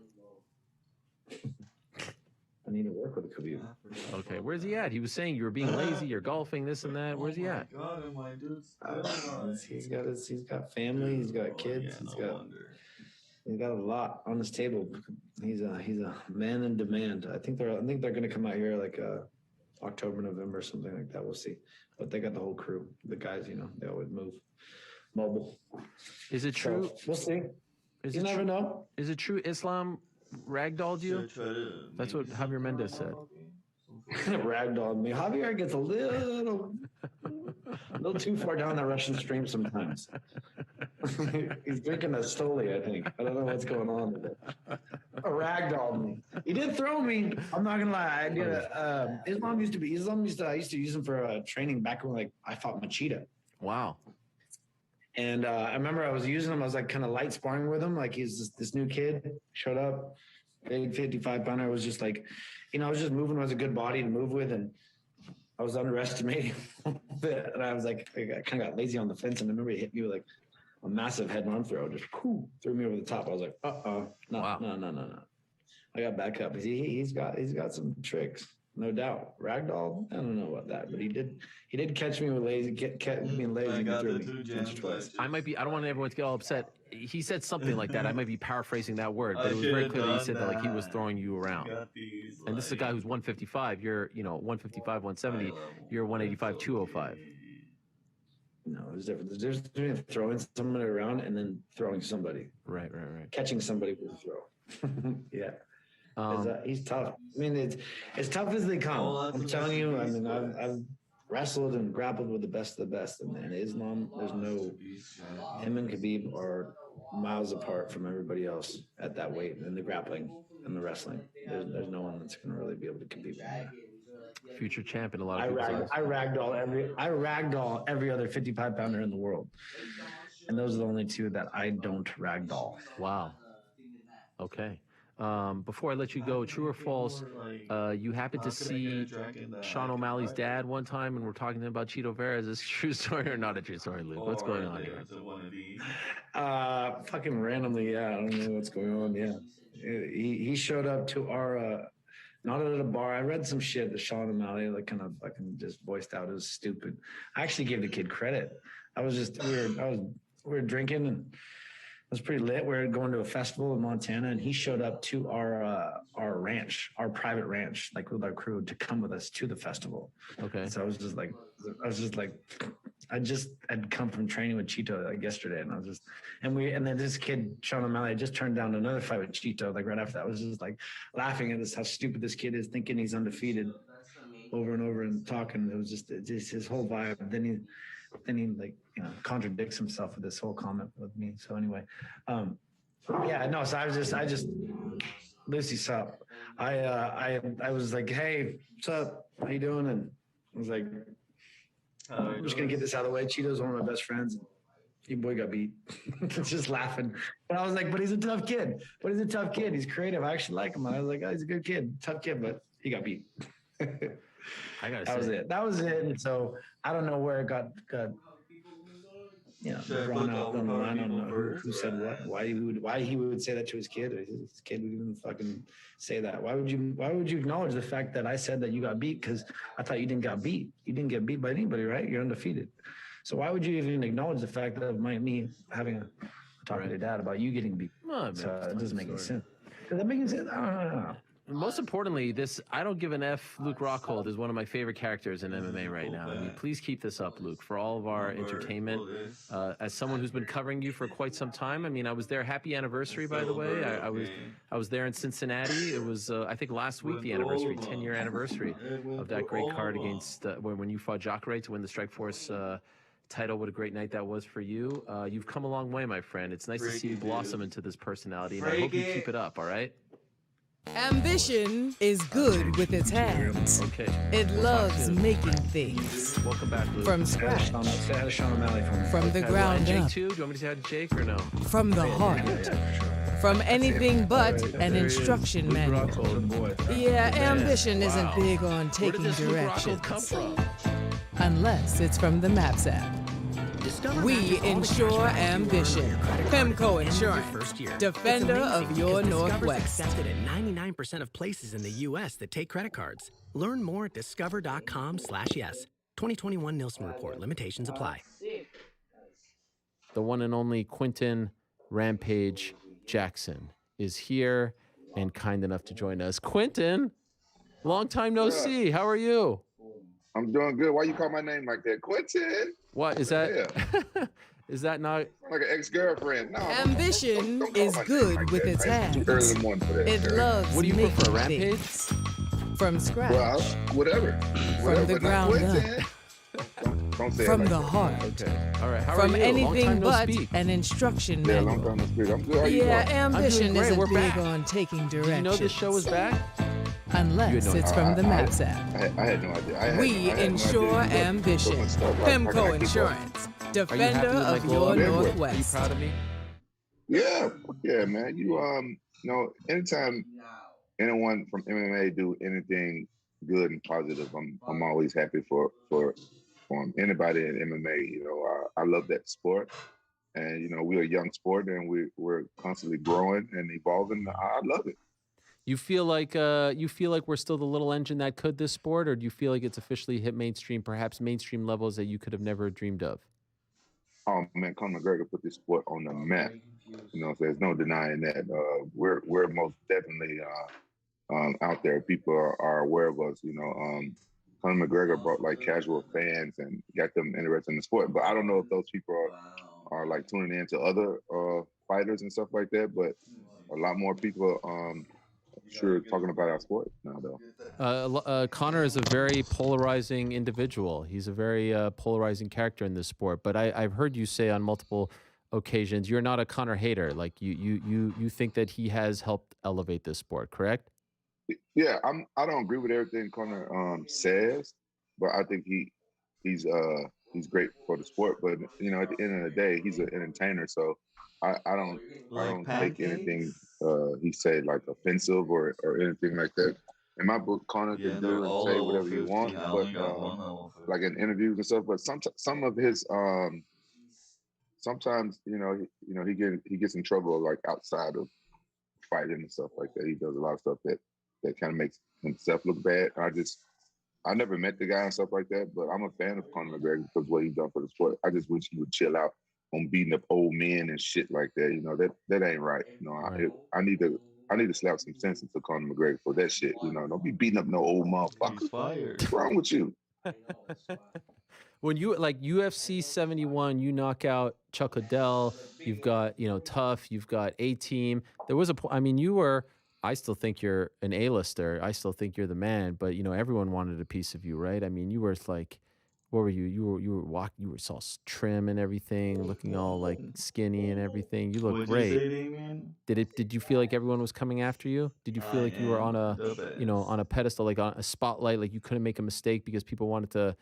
I need to work with Khabib. Okay, where's he at? He was saying you were being lazy, you're golfing, this and that. Where's he at? He's got family, he's got kids, he's got a lot on his table. He's a man in demand. I think they're gonna come out here like October, November, something like that. We'll see. But they got the whole crew. The guys, they always move mobile. Is it true? So, we'll see. You never know. Is it true Islam ragdolled you? That's what Javier Mendez said. Ragdolled me. Javier gets a little too far down the Russian stream sometimes. He's drinking a Stoli, I think. I don't know what's going on with it. Ragdolled me. He did throw me. I'm not gonna lie. I did. Islam used to. I used to use him for training back when I fought Machida. Wow. And I remember I was using him. I was like kind of light sparring with him. Like he's this new kid showed up, big 55-pounder. I was just like, I was just moving. It was a good body to move with, and I was underestimating it. And I was like, I kind of got lazy on the fence. And I remember he hit me with like a massive head and arm throw, just threw me over the top. I was like, no. I got back up. He's got some tricks. No doubt. Ragdoll, I don't know about that, but he did catch me with being lazy and threw me once or twice. I don't want everyone to get all upset. He said something like that. I might be paraphrasing that word, but it was very clear that he said that like he was throwing you around. And this is a guy who's 155. You're, 155, 170. You're 185, 205. No, there's difference. There's between throwing somebody around and then throwing somebody. Right. Catching somebody with a throw. Yeah. He's tough. I mean, it's tough as they come. I'm telling you. I mean, I've wrestled and grappled with the best of the best, and Islam, there's no him and Khabib are miles apart from everybody else at that weight in the grappling and the wrestling. There's no one that's going to really be able to compete with that. Future champ in a lot of people's eyes. I ragdoll every other 55-pounder in the world, and those are the only two that I don't ragdoll. Wow. Okay. Before I let you go, true or false, you happened to see Sean O'Malley's dad one time and we're talking to him about Cheeto Vera. Is this a true story or not a true story, Luke? What's going on here? Fucking randomly, yeah. I don't know what's going on. Yeah, he showed up to our not at a bar. I read some shit that Sean O'Malley like kind of fucking just voiced out. It was stupid. I actually gave the kid credit. We were drinking and it was pretty lit. We were going to a festival in Montana, and he showed up to our ranch, our private ranch, like with our crew, to come with us to the festival. Okay. So I'd come from training with Cheeto like yesterday, and I was just, and then this kid Sean O'Malley just turned down another fight with Cheeto like right after that. I was just like laughing at this, how stupid this kid is, thinking he's undefeated, over and over and talking. It was just his whole vibe. Then he like, you know, contradicts himself with this whole comment with me. So anyway, yeah, no. So I just Lucy, sup? I was like, hey, what's up? How you doing? And I was like, I'm just gonna get this out of the way. Cheeto's one of my best friends. Your boy got beat. Just laughing. But I was like, but he's a tough kid. He's creative. I actually like him. I was like, oh, he's a good kid, tough kid, but he got beat. That was it. And so I don't know where it got drawn out down the line. I don't know who said what, why he would say that to his kid. His kid would even fucking say that. Why would you acknowledge the fact that I said that you got beat? Because I thought you didn't get beat. You didn't get beat by anybody, right? You're undefeated. So why would you even acknowledge the fact of me having a talk with your dad about you getting beat? So it doesn't make any sense. Does that make any sense? I don't know. Most importantly, this I don't give an F. Luke Rockhold is one of my favorite characters in MMA right now. I mean, please keep this up, Luke, for all of our entertainment. As someone who's been covering you for quite some time, I mean, I was there. Happy anniversary, by the way. I was there in Cincinnati. It was I think last week the anniversary, 10-year anniversary of that great card against when you fought Jacare to win the Strikeforce title. What a great night that was for you. You've come a long way, my friend. It's nice to see you blossom into this personality, and I hope you keep it up. All right. Ambition is good with its hands. Okay. It loves making things. Welcome back, Luke. From scratch. Say hi to Sean O'Malley from the ground Jake up. too? Do you want me to say hi to Jake or no? From the heart. From anything but an instruction manual. Yeah, ambition isn't big on taking directions. Unless it's from the Maps app. We insure ambition. PEMCO Insurance, defender of your Northwest. Accepted at 99% of places in the U.S. that take credit cards. Learn more at discover.com/yes. 2021 Nielsen Report. Limitations apply. The one and only Quinton Rampage Jackson is here and kind enough to join us. Quinton, long time no see. How are you? I'm doing good. Why you call my name like that? Quinton. What is that? Yeah. Is that not like an ex-girlfriend? No. Ambition is good with its hands. It loves What do you prefer, Rampage? From scratch. Well, whatever. From the ground up. Don't say from it like the that. heart. Okay. All right. How from are you? anything no but speak. an instruction Yeah, manual. long time no speak. I'm good. How you Yeah, doing? ambition isn't We're big back. on taking directions. Do you know this show is back? Unless it's from the Maps app. I had no idea. We insure ambition. PEMCO Insurance, defender of your Northwest. Are you proud of me? Yeah, yeah, man. Anytime anyone from MMA do anything good and positive, I'm always happy for anybody in MMA. I love that sport, and we're a young sport, and we're constantly growing and evolving. I love it. You feel like we're still the little engine that could this sport, or do you feel like it's officially hit mainstream, perhaps mainstream levels that you could have never dreamed of? Oh man, Conor McGregor put this sport on the map. So there's no denying that. We're most definitely out there. People are aware of us. Conor McGregor brought like casual fans and got them interested in the sport. But I don't know if those people are like tuning in to other fighters and stuff like that. But a lot more people sure talking about our sport now, though. Conor is a very polarizing individual. He's a very polarizing character in this sport. But I've heard you say on multiple occasions you're not a Conor hater. Like you think that he has helped elevate this sport, correct? Yeah, I don't agree with everything Conor says, but I think he's he's great for the sport. But you know, at the end of the day, he's an entertainer. So I don't take anything he said like offensive or anything like that. In my book, Conor can do and say whatever he wants, but like in interviews and stuff. But some of his sometimes he gets in trouble like outside of fighting and stuff like that. He does a lot of stuff that kind of makes himself look bad. I never met the guy and stuff like that, but I'm a fan of Conor McGregor because of what he's done for the sport. I just wish he would chill out on beating up old men and shit like that. You know, that ain't right. You know, I need to slap some sense into Conor McGregor for that shit. You know, don't be beating up no old motherfucker. What's wrong with you? When you like UFC 71, you knock out Chuck Liddell. You've got Tough. You've got A-Team. There was a point. I mean, you were. I still think you're an A-lister. I still think you're the man. But everyone wanted a piece of you, right? I mean, you were like, what were you? You were all trim and everything, looking all like skinny and everything. You look great. Did you feel like everyone was coming after you? Did you feel like you were on a on a pedestal, like on a spotlight, like you couldn't make a mistake because people wanted to